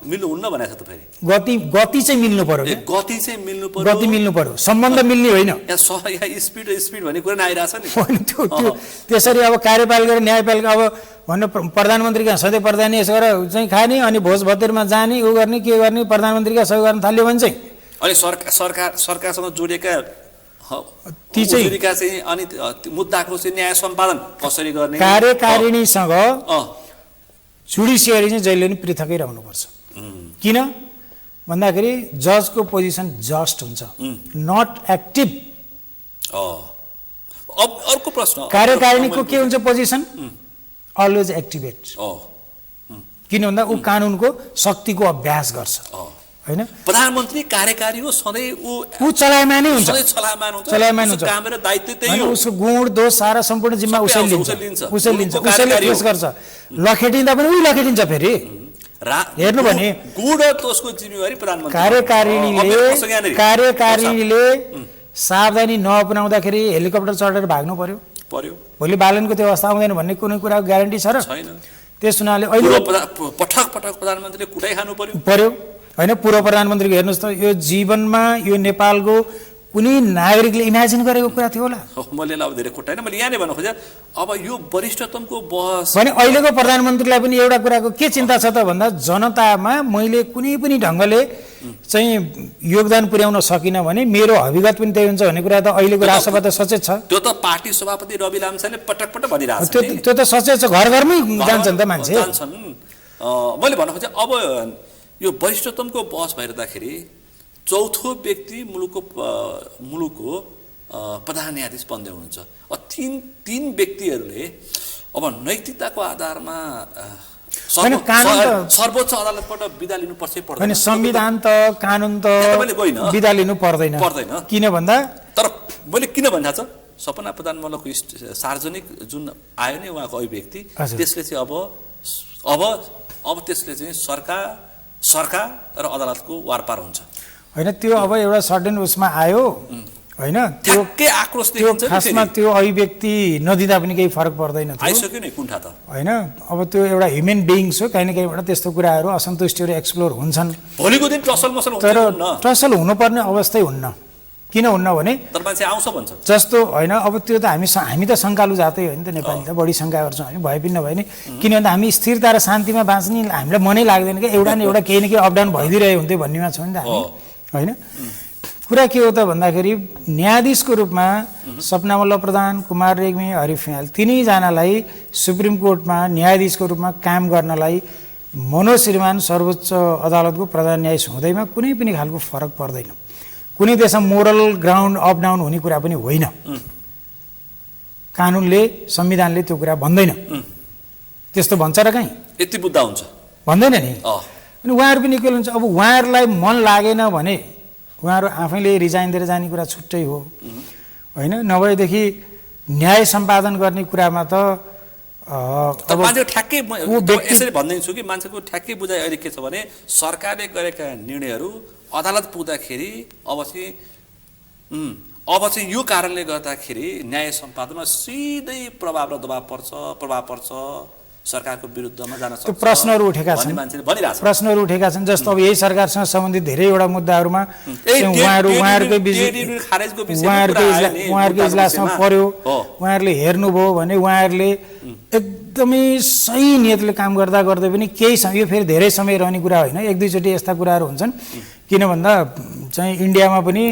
मिल्नु हुन्न भनेको छ त फेरि गति चाहिँ मिल्नु पर्यो, गति चाहिँ मिल्नु पर्यो, गति मिल्नु पर्यो, सम्बन्ध मिल्ने होइन। स्पिड भन्ने कुरा नआइरहेछ नि। त्यो त्यसरी अब कार्यपालिका र न्यायपालिका अब भन्नु प्रधानमन्त्रीका सधैँ प्रधान यसो गरेर चाहिँ खाने अनि भोज भतेरमा जाने उ गर्ने के गर्ने प्रधानमन्त्रीका सहयोग गर्न थाल्यो भने चाहिँ अनि सरकारसँग जोडिएका ती चाहिँ अनि मुद्दाको चाहिँ न्याय सम्पादन कसरी गर्ने, कार्यकारिणीसँग जुडिसियरी चाहिँ जहिले पनि पृथकै रहनुपर्छ। किन भन्दाखेरि जजको पोजिसन जस्ट हुन्छ, नट एक्टिभ। अब अर्को प्रश्न, कार्यकारिणीको के हुन्छ पोजिसन? Always activate. किन भन्दा ऊ कानुनको शक्तिको अभ्यास गर्छ होइन? प्रधानमन्त्री कार्यकारी हो, सधैँ ऊ चलायमानै हुन्छ, चलायमान हुन्छ। काम र दायित्व त्यही हो, उसको गुण दोष सारा सम्पूर्ण जिम्मा उसैले लिन्छ, उसैले पेश गर्छ। लखेटिँदा पनि उही लखेटिन्छ फेरि। हेर्नु भने गुण र दोषको जिम्मेवारी प्रधानमन्त्री। कार्यकारिणीले सावधानी नअपनाउँदाखेरि हेलिकप्टर चढेर भाग्नु पर्यो। भोलि बालनको त्यो अवस्था आउँदैन भन्ने कुनै कुराको ग्यारेन्टी छ र छैन? त्यस हुनाले अहिले पटक प्रधानमन्त्रीले कुटाइ खानु पर्यो होइन? पूर्व प्रधानमन्त्रीको हेर्नुहोस् त, यो जीवनमा यो नेपालको कुनै नागरिकले इमेजिन गरेको कुरा थियो होला? मैले अब धेरै कुटाएन, मैले यहाँ नै भन्नु खोजेँ अब यो वरिष्ठतमको बहस भने अहिलेको प्रधानमन्त्रीलाई पनि एउटा कुराको के चिन्ता छ त भन्दा जनतामा मैले कुनै पनि ढङ्गले चाहिँ योगदान पुर्याउन सकिनँ भने मेरो हविगत पनि त्यही हुन्छ भन्ने कुरा त अहिलेको राष्ट्रपति त सचेत छ। त्यो त पार्टी सभापति रवि लामिछाने पटक भनिरहेको छ, त्यो त सचेत छ, घर घरमै जान्छन् त मान्छे। मैले भन्न खोजेँ अब यो वरिष्ठतमको बहस भइरहँदाखेरि चौथो व्यक्ति मुलुकको प्रधान न्यायाधीश बन्दै हुनुहुन्छ। तीन व्यक्तिहरूले अब नैतिकताको आधारमा सर्वोच्च अदालतबाट बिदा लिनुपर्छ पर्दैन? संविधान त कानुन त बिदा लिनु पर्दैन। किन भन्दा तर मैले किन भन्दा छ सपना प्रधान मल्लको सार्वजनिक जुन आयो नि उहाँको अभिव्यक्ति, त्यसले चाहिँ अब त्यसले चाहिँ सरकार र अदालतको वारपार हुन्छ होइन? त्यो अब एउटा सडन उसमा आयो होइन? त्यो के आक्रोश देखिन्छ खासमा त्यो अभिव्यक्ति नदिँदा पनि केही फरक पर्दैन, आइसक्यो नि कुण्ठा त होइन? अब त्यो एउटा ह्युमन बिइङ्स हो, काहीँ न काहीँबाट त्यस्तो कुराहरू असन्तुष्टिहरू एक्सप्लोर हुन्छन्। भोलिको दिन तर ट्रसल हुनुपर्ने अवस्थै हुन्न। किन हुन्न भने तर मान्छे आउँछ भन्छ जस्तो होइन? अब त्यो त हामी त शङ्कालु जातै हो नि त, नेपाली त बढी शङ्का गर्छौँ हामी, भए पनि नभए नि। किन भन्दा हामी स्थिरता र शान्तिमा बाँच्ने हामीलाई मनै लाग्दैन क्या, एउटा न एउटा केही न केही अपडाउन भइदिइरहेको हुन्थ्यो भन्नेमा छौँ नि त हामी होइन? कुरा के हो त भन्दाखेरि न्यायाधीशको रूपमा सपना मल्ल प्रधान, कुमार रेग्मी, हरिफ फियाल तिनैजनालाई सुप्रिम कोर्टमा न्यायाधीशको रूपमा काम गर्नलाई मनोज श्रीमान सर्वोच्च अदालतको प्रधान न्यायाधीश हुँदैमा कुनै पनि खालको फरक पर्दैन। कुनै देशमा मोरल ग्राउन्ड अप डाउन हुने कुरा पनि होइन। कानुनले संविधानले त्यो कुरा भन्दैन। त्यस्तो भन्छ र कहीँ? यति बुद्धा हुन्छ भन्दैन नि। अनि उहाँहरू पनि के हुन्छ, अब उहाँहरूलाई मन लागेन भने उहाँहरू आफैले रिजाइन दिएर जाने कुरा छुट्टै हो होइन? नभएदेखि न्याय सम्पादन गर्ने कुरामा त तर मान्छे ठ्याक्कै यसरी भनिदिन्छु कि मान्छेको ठ्याक्कै बुझाइ अहिले के छ भने सरकारले गरेका निर्णयहरू अदालत पुग्दाखेरि अब चाहिँ यो कारणले गर्दाखेरि न्याय सम्पादनमा सिधै प्रभाव र दबाव पर्छ सरकारको विरुद्धमा जान सक्छ। त्यो प्रश्नहरू उठेका छन्, मान्छेले भनिरहेछ प्रश्नहरू उठेका छन्। जस्तो अब यही सरकारसँग सम्बन्धित धेरैवटा मुद्दाहरूमा उहाँहरूको इजलासमा पर्यो, उहाँहरूले हेर्नुभयो भने उहाँहरूले एकदमै सही नियतले काम गर्दा गर्दै पनि केही समय, यो फेरि धेरै समय रहने कुरा होइन, एक दुईचोटि यस्ता कुराहरू हुन्छन्। किन भन्दा चाहिँ इन्डियामा पनि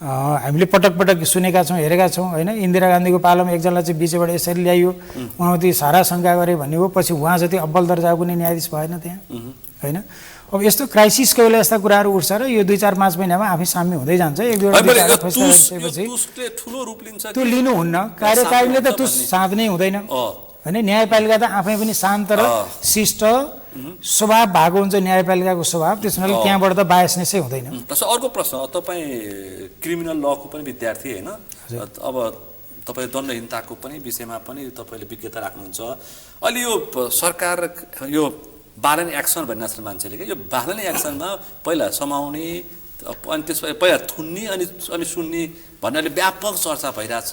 हामीले पटक पटक सुनेका छौँ, हेरेका छौँ होइन। इन्दिरा गान्धीको पालामा एकजनालाई चाहिँ बिचबाट यसरी ल्याइयो, उहाँमाथि सारा शङ्का गरे भन्ने हो, पछि उहाँ जति अब्बल दर्जाको कुनै न्यायाधीश भएन त्यहाँ होइन। अब यस्तो क्राइसिसको बेला यस्ता कुराहरू उठ्छ र यो 2-4-5 महिनामा आफै साम्य हुँदै जान्छ। एक दुईवटा त्यो लिनुहुन्न, कार्यकारिणीले त त्यो साँध्नै हुँदैन होइन। न्यायपालिका त आफै पनि शान्त र शिष्ट स्वभाव भएको हुन्छ न्यायपालिकाको स्वभाव, त्यस हुनाले त्यहाँबाट त बायसनेसै हुँदैन। अर्को प्रश्न, तपाईँ क्रिमिनल लको पनि विद्यार्थी होइन, अब तपाईँ दण्डहीनताको पनि विषयमा पनि तपाईँले विज्ञता राख्नुहुन्छ। अहिले यो सरकार यो बालन एक्सन भनिरहेको छ मान्छेले कि यो बालन एक्सनमा पहिला समाउने अनि त्यसपछि पहिला थुन्ने अनि सुन्ने भन्नाले व्यापक चर्चा भइरहेछ,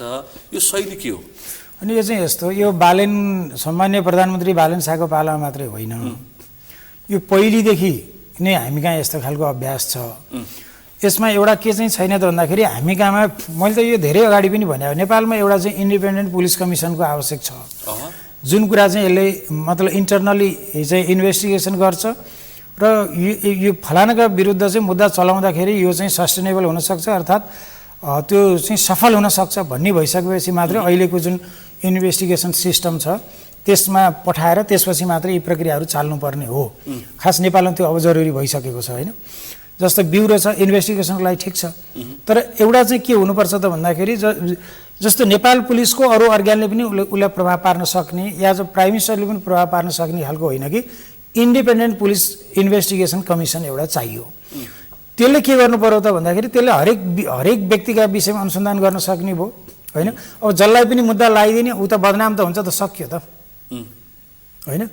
यो शैली के हो? अनि यो चाहिँ यस्तो, यो बालेन सम्मान्य प्रधानमन्त्री बालेन शाहको पालामा मात्रै होइन, यो पहिलेदेखि नै हामी कहाँ यस्तो खालको अभ्यास छ। यसमा एउटा के चाहिँ छैन त भन्दाखेरि हामी कहाँमा, मैले त यो धेरै अगाडि पनि भने, नेपालमा एउटा चाहिँ इन्डिपेन्डेन्ट पुलिस कमिसनको आवश्यक छ, जुन कुरा चाहिँ यसले मतलब इन्टरनली चाहिँ इन्भेस्टिगेसन गर्छ र यो फलानाका विरुद्ध चाहिँ मुद्दा चलाउँदाखेरि यो चाहिँ सस्टेनेबल हुनसक्छ, अर्थात् त्यो चाहिँ सफल हुनसक्छ भन्ने भइसकेपछि मात्रै अहिलेको जुन इन्भेस्टिगेसन सिस्टम छ त्यसमा पठाएर त्यसपछि मात्रै यी प्रक्रियाहरू चाल्नुपर्ने हो। खास नेपालमा त्यो अब जरुरी भइसकेको छ होइन। जस्तो ब्युरो छ इन्भेस्टिगेसनको लागि ठिक छ, तर एउटा चाहिँ के हुनुपर्छ त भन्दाखेरि जस्तो नेपाल पुलिसको अरू अर्ग्यानले पनि उसलाई प्रभाव पार्न सक्ने या जो प्राइम मिनिस्टरले पनि प्रभाव पार्न सक्ने खालको होइन कि इन्डिपेन्डेन्ट पुलिस इन्भेस्टिगेसन कमिसन एउटा चाहियो। त्यसले के गर्नु पर्यो त भन्दाखेरि त्यसले हरेक व्यक्तिका विषयमा अनुसन्धान गर्न सक्ने भयो होइन। अब जसलाई पनि मुद्दा लगाइदिने ऊ त बदनाम त हुन्छ त, सक्यो त होइन।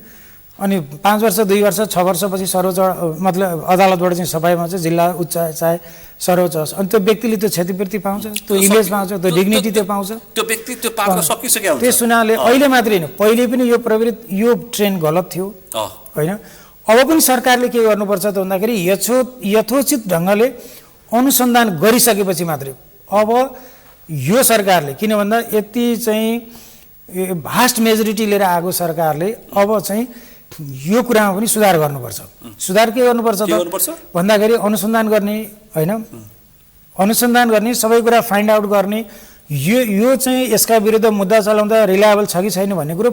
अनि 5 वर्ष 2 वर्ष 6 वर्षपछि सर्वोच्च मतलब अदालतबाट चाहिँ सफाइमा चाहिँ जिल्ला उच्च चाहे सर्वोच्च होस्, अनि त्यो व्यक्तिले त्यो क्षतिपूर्ति पाउँछ, त्यो इमेज पाउँछ, त्यो डिग्निटी त्यो पाउँछ, त्यो व्यक्ति त्यो पात्र सकिसक्यो हुन्छ। त्यस हुनाले अहिले मात्रै होइन, पहिले पनि यो ट्रेन गलत थियो होइन। अब पनि सरकारले के गर्नुपर्छ त भन्दाखेरि यथोचित ढङ्गले अनुसन्धान गरिसकेपछि मात्रै, अब यो सरकारले किन भन्दा यति चाहिँ भास्ट मेजोरिटी लिएर आएको सरकारले अब चाहिँ यो कुरामा पनि सुधार गर्नुपर्छ। सुधार के गर्नुपर्छ त भन्दाखेरि अनुसन्धान गर्ने होइन, अनुसन्धान गर्ने, सबै कुरा फाइन्ड आउट गर्ने, यो चाहिँ यसका विरुद्ध मुद्दा चलाउँदा रिलायबल छ कि छैन भन्ने कुरो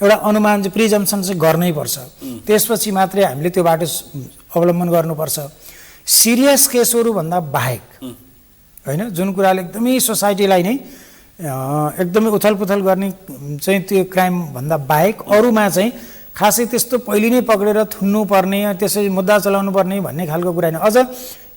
एउटा अनुमान चाहिँ प्रिजम्सन चाहिँ गर्नै पर्छ। त्यसपछि मात्रै हामीले त्यो बाटो अवलम्बन गर्नुपर्छ। सिरियस केसहरू भन्दा बाहेक होइन, जुन कुराले एकदमै सोसाइटीलाई नै एकदमै उथलपुथल गर्ने चाहिँ त्यो क्राइम भन्दा बाहेक अरूमा चाहिँ खासै त्यस्तो पहिले नै पक्रेर थुन्नु पर्ने, त्यसै मुद्दा चलाउनु पर्ने भन्ने खालको कुरा होइन। अझ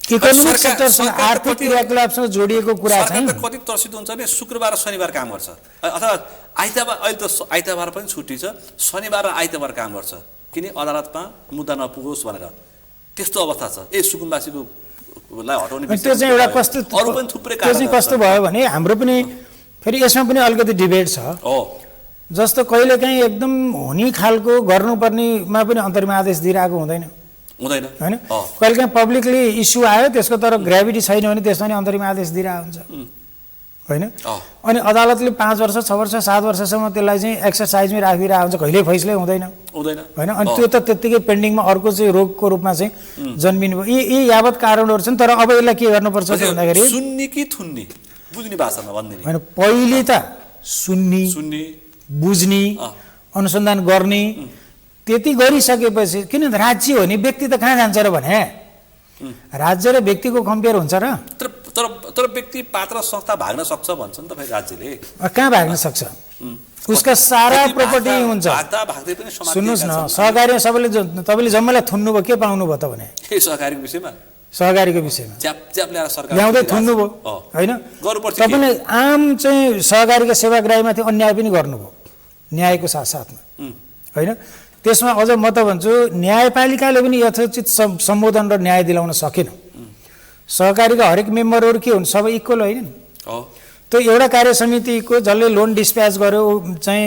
इकोनोमिक सेक्टरसँग आर्थिक क्रियाकलापसँग जोडिएको कुरा चाहिँ कति तर्सित हुन्छ भने शुक्रबार र शनिबार काम गर्छ, अथवा आइतबार, अहिले त आइतबार पनि छुट्टी छ, शनिबार र आइतबार काम गर्छ किन अदालतमा मुद्दा नपुगोस् भनेर, त्यस्तो अवस्था छ। सुकुम्बासीको लाई हटाउने त्यो चाहिँ एउटा कस्तो, अरू पनि थुप्रै त्यो चाहिँ कस्तो भयो भने हाम्रो पनि फेरि यसमा पनि अलिकति डिबेट छ। जस्तो कहिलेकाहीँ एकदम हुने खालको गर्नुपर्नेमा पनि अन्तरिम आदेश दिइरहेको हुँदैन होइन। कहिलेकाहीँ पब्लिकली इस्यु आयो, त्यसको तर ग्राभिटी छैन भने त्यसमा नि अन्तरिम आदेश दिइरहेको हुन्छ होइन। अनि अदालतले 5 वर्ष 6 वर्ष 7 वर्षसम्म त्यसलाई चाहिँ एक्सर्साइजमै राखिदिरहेको हुन्छ, कहिल्यै फैसलै हुँदैन होइन। अनि त्यो त त्यत्तिकै पेन्डिङमा अर्को चाहिँ रोगको रूपमा चाहिँ जन्मिनु भयो। यी यावत कारणहरू छन्। तर अब यसलाई के गर्नुपर्छ भन्दाखेरि सुन्ने कि थुन्ने बुझ्ने भाषामा भनिदिने होइन, पहिले त सुन्ने बुझ्ने अनुसन्धान गर्ने, त्यति गरिसकेपछि किन राज्य हो नि, व्यक्ति त कहाँ जान्छ र भने राज्य र व्यक्तिको कम्पेयर हुन्छ र? तर व्यक्ति पात्र संस्था भाग्न सक्छ भन्छ नि त भाइ, राज्यले कहाँ भाग्न सक्छ? उसका सारा प्रपर्टी हुन्छ। सुन्नुहोस् न, सहकारी सबैले तपाईँले जम्मैलाई थुन्नुभयो, के पाउनु भयो त भने सहकारीको विषयमा सहकारीको विषयमा च्याप ल्याएर सरकार ल्याउँदै थुन्नुभयो होइन। गर्नुपर्छ तपाईँले आम चाहिँ सहकारीका सेवाग्राहीमाथि अन्याय पनि गर्नुभयो न्यायको साथसाथमा होइन। त्यसमा अझ म त भन्छु न्यायपालिकाले पनि यथोचित सम्बोधन र न्याय दिलाउन सकेन। सहकारीका हरेक मेम्बरहरू के हुन्, सबै इक्वल होइन। त्यो एउटा कार्य समितिको जसले लोन डिस्प्याच गर्यो चाहिँ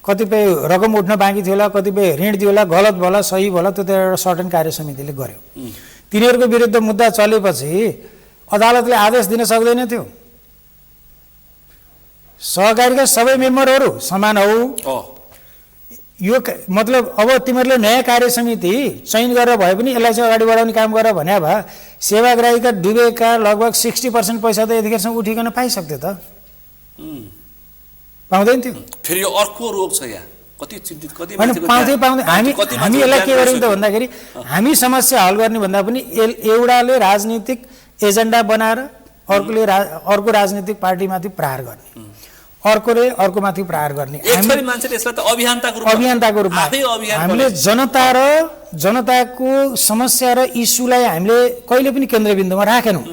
कतिपय रकम उठ्न बाँकी थियो होला, कतिपय ऋण दियो होला, गलत भयो होला सही भयो होला, त्यो त एउटा सर्टेन कार्य समितिले गर्यो। तिनीहरूको विरुद्ध मुद्दा चलेपछि अदालतले आदेश दिन सक्दैन थियो। सहकारीका सबै मेम्बरहरू समान हौ, यो मतलब अब तिमीहरूले नयाँ कार्य समिति चयन गरेर भए पनि यसलाई चाहिँ अगाडि बढाउने काम गर भने भए सेवाग्राहीका डुबेका लगभग 60% पैसा त यतिखेरसम्म उठिकन पाइसक्थ्यो त, पाउँदैन थियो। फेरि यो अर्को रोग छ यहाँ, कति चिन्तित कति पाउँदै हामी यसलाई के गर्यौँ त भन्दाखेरि हामी समस्या हल गर्ने भन्दा पनि एउटाले राजनीतिक एजेन्डा बनाएर अर्को राजनीतिक पार्टीमाथि प्रहार गर्ने, अर्कोले अर्कोमाथि प्रहार गर्ने। अभियन्ताको रूपमा हामीले जनताको समस्या र इस्युलाई हामीले कहिले पनि केन्द्रबिन्दुमा राखेनौँ।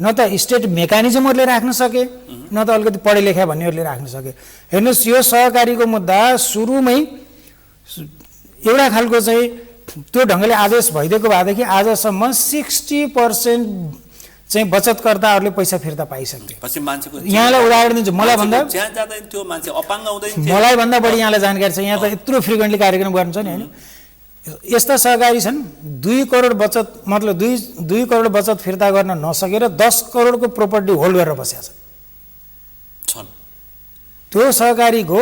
न त स्टेट मेकानिजमहरूले राख्न सके, न त अलिकति पढे लेखा भन्नेहरूले राख्न सके। हेर्नुहोस् यो सहकारीको मुद्दा सुरुमै एउटा खालको चाहिँ त्यो ढङ्गले आदेश भइदिएको भएदेखि आजसम्म 60% चाहिँ बचतकर्ताहरूले पैसा फिर्ता पाइसक्थे। यहाँलाई उदाहरण दिन्छु, मलाई भन्दा बढी यहाँलाई जानकारी छ। यहाँ त यत्रो फ्रिक्वेन्टली कार्यक्रम गर्नुहुन्छ नि होइन। यस्ता सहकारी छन् 2 करोड बचत मतलब 2 करोड बचत फिर्ता गर्न नसकेर 10 करोडको प्रोपर्टी होल्ड गरेर बसेका छन्। त्यो सहकारीको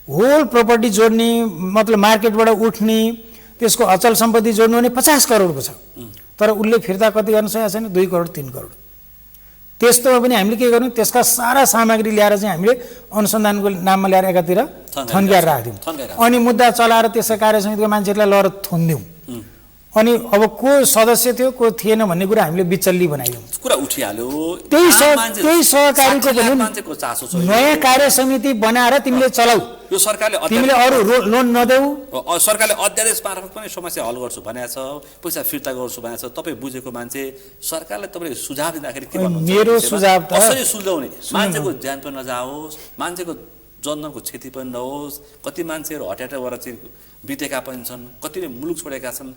होल प्रोपर्टी जोड्ने मतलब मार्केटबाट उठ्ने त्यसको अचल सम्पत्ति जोड्नु भने 50 करोडको छ, तर उसले फिर्ता कति गर्न सकेको छैन, 2 करोड 3 करोड। त्यस्तोमा पनि हामीले के गर्यौँ, त्यसका सारा सामग्री ल्याएर चाहिँ हामीले अनुसन्धानको नाममा ल्याएर एकातिर थन्क्याएर राखिदिउँ। अनि मुद्दा चलाएर त्यसका कार्य समितिको मान्छेहरूलाई लगेर थुनिदिउँ। अनि अब को सदस्य थियो को थिएन भन्ने कुरा हामीले बिचल्ली बनाइदिउँ। त्यही सहकारीको पनि नयाँ कार्य समिति बनाएर तिमीले चलाऊ, यो सरकारले तिमीले अरू लोन नदेऊ। सरकारले अध्यादेश मार्फत पनि समस्या हल गर्छु भनेको छ, पैसा फिर्ता गर्छु भनेको छ। तपाईँ बुझेको मान्छे सरकारले तपाईँले सुझाव दिँदाखेरि के भन्नुहुन्छ? मेरो सुझाव त कसरी सुल्झाउने, मान्छेको ज्यान पनि नजाओस्, मान्छेको जनधनको क्षति पनि नहोस्। कति मान्छेहरू हट्याटाबाट चाहिँ बितेका पनि छन्, कतिले मुलुक छोडेका छन्।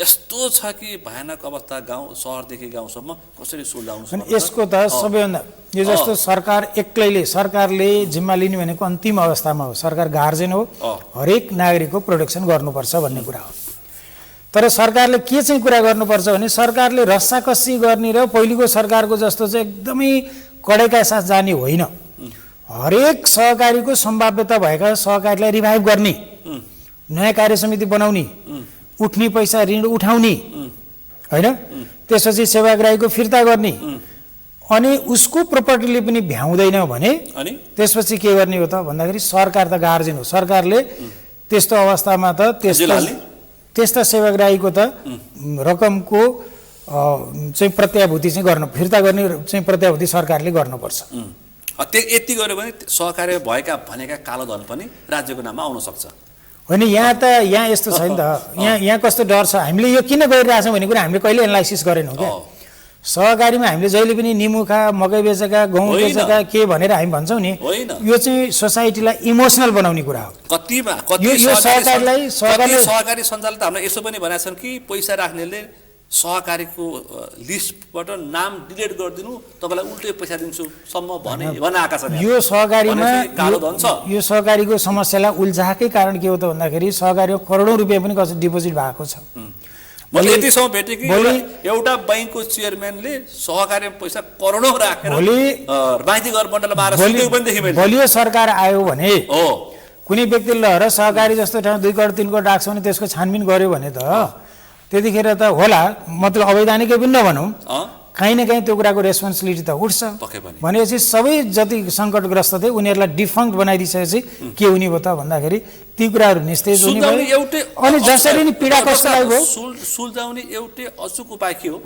यस्तो छ कि भयानक अवस्था गाउँ सहरदेखि गाउँसम्म कसरी सुल्झाउनु। यसको त सबैभन्दा यो जस्तो सरकारले जिम्मा लिने भनेको अन्तिम अवस्थामा हो। सरकार गार्जेन हो, हरेक नागरिकको प्रोटेक्सन गर्नुपर्छ भन्ने कुरा हो। तर सरकारले के चाहिँ कुरा गर्नुपर्छ भने सरकारले रस्साकस्सी गर्ने र पहिलेको सरकारको जस्तो चाहिँ एकदमै कडाइका साथ जाने होइन। हरेक सहकारीको सम्भाव्यता भएका सहकारीलाई रिभाइभ गर्ने, नयाँ कार्य समिति बनाउने, उठ्ने पैसा ऋण उठाउने होइन, त्यसपछि सेवाग्राहीको फिर्ता गर्ने। अनि उसको प्रोपर्टीले पनि भ्याउँदैन भने त्यसपछि के गर्ने हो त भन्दाखेरि सरकार त गार्जेन हो। सरकारले त्यस्तो अवस्थामा त त्यस्ता सेवाग्राहीको त रकमको चाहिँ प्रत्याभूति चाहिँ गर्न फिर्ता गर्ने चाहिँ प्रत्याभूति सरकारले गर्नुपर्छ। यति गर्यो भने सहकारी भएका भनेका कालो धन पनि राज्यको नाममा आउन सक्छ होइन। यहाँ यस्तो छैन त, यहाँ कस्तो डर छ, हामीले यो किन गरिरहेछौँ भन्ने कुरा हामीले कहिले एनालाइसिस गरेनौँ क्या। सहकारीमा हामीले जहिले पनि निमुखा मकै बेचेका गहुँ बेचेका के भनेर हामी भन्छौँ नि, यो चाहिँ सोसाइटीलाई इमोसनल बनाउने कुरा हो। सहकारी सञ्चालन त हामीले यसो पनि भनेका छन् कि पैसा राख्नेले सहकारीको लिस्टबाट नाम डिलिट गरिदिनु, तपाईँलाई उल्टै पैसा दिन्छु सम्म बनाएका छन्। यो सहकारीमा यो सहकारीको समस्यालाई उल्झाएकै कारण के हो त भन्दाखेरि सहकारीमा करोडौँ रुपियाँ पनि कसरी डिपोजिट भएको छ। मैले यतिसम्म भेटेँ कि एउटा बैङ्कको चेयरम्यानले सहकारीमा पैसा करोडौँ राखेर माइती घर बन्डलमा बलियो सरकार आयो भने कुनै व्यक्तिले लगेर सहकारी जस्तो ठाउँ 2 करोड 3 करोड राख्छ भने त्यसको छानबिन गर्यो भने त त्यतिखेर त होला, मतलब अवैधानिकै पनि नभनौँ, काहीँ न काहीँ त्यो कुराको रेस्पोन्सिबिलिटी त उठ्छ। भनेपछि सबै जति सङ्कटग्रस्त थिए उनीहरूलाई डिफङ्क्ट बनाइदिइसकेपछि के हुने भयो त भन्दाखेरि ती कुराहरू निस्तेज हुने भयो। अनि जसरी नि पीडा कष्टलाई भयो सुल्झाउने एउटै अचुक उपाय के हो?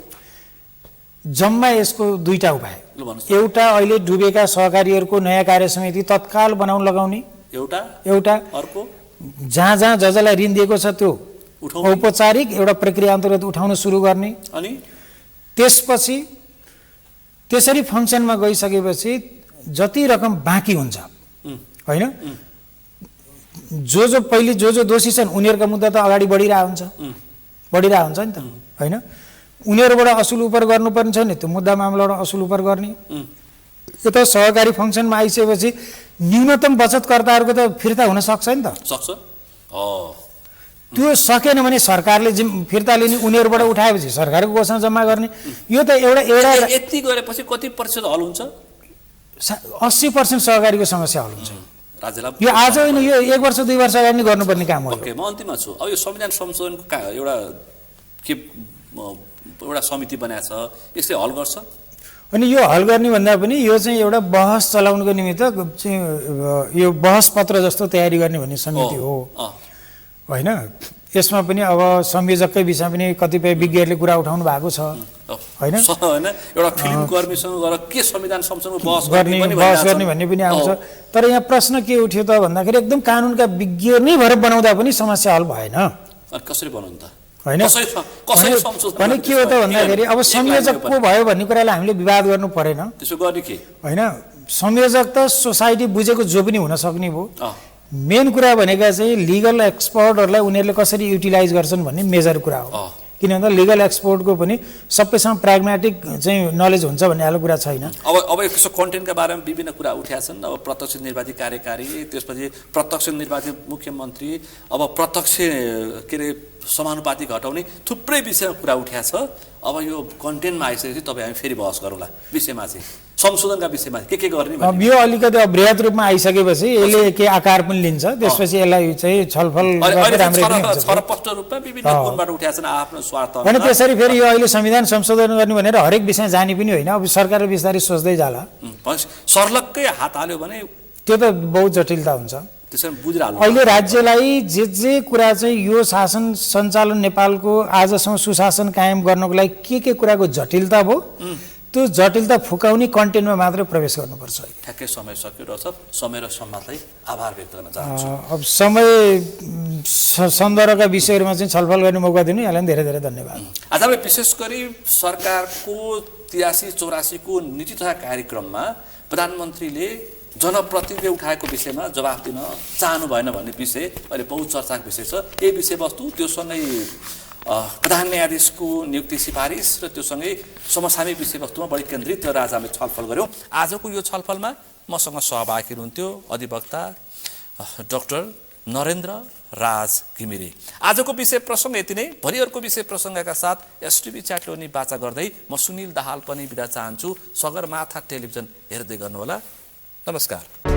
जम्मा यसको 2टा उपाय। एउटा अहिले डुबेका सहकारीहरूको नयाँ कार्य समिति तत्काल बनाउन लगाउने, एउटा अर्को जहाँ जसलाई ऋण दिएको छ त्यो औपचारिक एउटा प्रक्रिया अन्तर्गत उठाउन सुरु गर्ने। त्यसपछि त्यसरी फङ्सनमा गइसकेपछि जति रकम बाँकी हुन्छ होइन, जो पहिले जो दोषी छन् उनीहरूका मुद्दा त अगाडि बढिरहेको हुन्छ नि त होइन। उनीहरूबाट असुल उपर गर्नुपर्ने छ नि, त्यो मुद्दा मामलाबाट असुल उपर गर्ने। यो त सहकारी फङ्सनमा आइसकेपछि न्यूनतम बचतकर्ताहरूको त फिर्ता हुन सक्छ नि त। सक्छ। त्यो सकेन भने सरकारले फिर्ता लिने, उनीहरूबाट उठाएपछि सरकारको कोषमा जम्मा गर्ने। यो त एउटा यति गरेपछि कति प्रतिशत हल हुन्छ? 80% सहकारीको समस्या हल हुन्छ। राज्यलाई यो आज होइन, यो 1 वर्ष 2 वर्ष अगाडि नै गर्नुपर्ने काम हो। ओके, म अन्तिममा छु। अब यो संविधान संशोधनको एउटा समिति बनाएको छ, यसले हल गर्छ? अनि यो हल गर्ने भन्दा पनि यो चाहिँ एउटा बहस चलाउनुको निमित्त चाहिँ यो बहस पत्र जस्तो तयारी गर्ने भन्ने समिति हो होइन। यसमा पनि अब संयोजककै विषयमा पनि कतिपय विज्ञहरूले कुरा उठाउनु भएको छ होइन। एउटा फिल्म कर्मीसँग गएर के संविधान संशोधनको बहस गर्ने भन्ने पनि आउँछ। तर यहाँ प्रश्न के उठ्यो त भन्दाखेरि एकदम कानुनका विज्ञ नै भएर बनाउँदा पनि समस्या हल भएन। कसरी बनाउनु त होइन, भने के हो त भन्दाखेरि अब संयोजक को भयो भन्ने कुरालाई हामीले विवाद गर्नु परेन। त्यसो गर्ने के होइन, संयोजक त सोसाइटी बुझेको जो पनि हुन सक्ने भयो। मेन कुरा भनेका चाहिँ लिगल एक्सपर्टहरूलाई उनीहरूले कसरी युटिलाइज गर्छन् भन्ने मेजर कुरा हो। किन भन्दा लिगल एक्सपर्टको पनि सबैसँग प्राग्मेटिक चाहिँ नलेज हुन्छ भन्ने खालको कुरा छैन। अब यसो कन्टेन्टका बारेमा विभिन्न कुरा उठेका छन्। अब प्रत्यक्ष निर्वाचित कार्यकारी, त्यसपछि प्रत्यक्ष निर्वाचित मुख्यमन्त्री, अब प्रत्यक्ष के अरे समानुपातिक हटाउने थुप्रै विषयमा कुरा उठेको छ। अब यो कन्टेन्टमा आइसकेपछि तपाईँ हामी फेरि बहस गरौँला विषयमा चाहिँ, संशोधनका विषयमा के गर्ने। अब यो अलिकति बृहत रूपमा आइसकेपछि यसले के आकार पनि लिन्छ, त्यसपछि यसलाई चाहिँ छलफल छरपष्ट रूपमा विभिन्न कोणबाट उठेका छन् आफ्नो स्वार्थ। होइन, त्यसरी फेरि यो अहिले संविधान संशोधन गर्ने भनेर हरेक विषय जाने पनि होइन। अब सरकारले बिस्तारै सोच्दै जाला। सर्लक्कै हात हाल्यो भने त्यो त बहुत जटिलता हुन्छ। बुझिरहनु अहिले राज्यलाई जे कुरा चाहिँ यो शासन सञ्चालन नेपालको आजसम्म सुशासन कायम गर्नको लागि के कुराको जटिलता भयो, त्यो जटिलता फुकाउने कन्टेन्टमा मात्रै प्रवेश गर्नुपर्छ। ठ्याक्कै समय सक्यो र समय र सम्मानलाई आभार व्यक्त गर्न चाहन्छु। अब समय सन्दर्भका विषयहरूमा चाहिँ छलफल गर्ने मौका दिनु, यहाँलाई धेरै धेरै धन्यवाद। आज हामी विशेष गरी सरकारको 83-84 को नीति तथा कार्यक्रममा प्रधानमन्त्रीले जनप्रतिनिधिले उठाएको विषयमा जवाफ दिन चाहनु भएन भन्ने विषय अहिले बहुत चर्चाको विषय छ। यही विषयवस्तु, त्योसँगै प्रधान न्यायाधीशको नियुक्ति सिफारिस र त्योसँगै समसामयिक विषयवस्तुमा बढी केन्द्रित गरेर आज हामीले छलफल गऱ्यौँ। आजको यो छलफलमा मसँग सहभागी हुनुहुन्थ्यो अधिवक्ता डाक्टर नरेन्द्र राज घिमिरे। आजको विषय प्रसङ्ग यति नै। भोलि अर्को विषय प्रसङ्गका साथ एसटिभी च्याटलोनी बाचा गर्दै म सुनिल दाहाल पनि बिदा चाहन्छु। सगरमाथा टेलिभिजन हेर्दै गर्नुहोला। नमस्कार।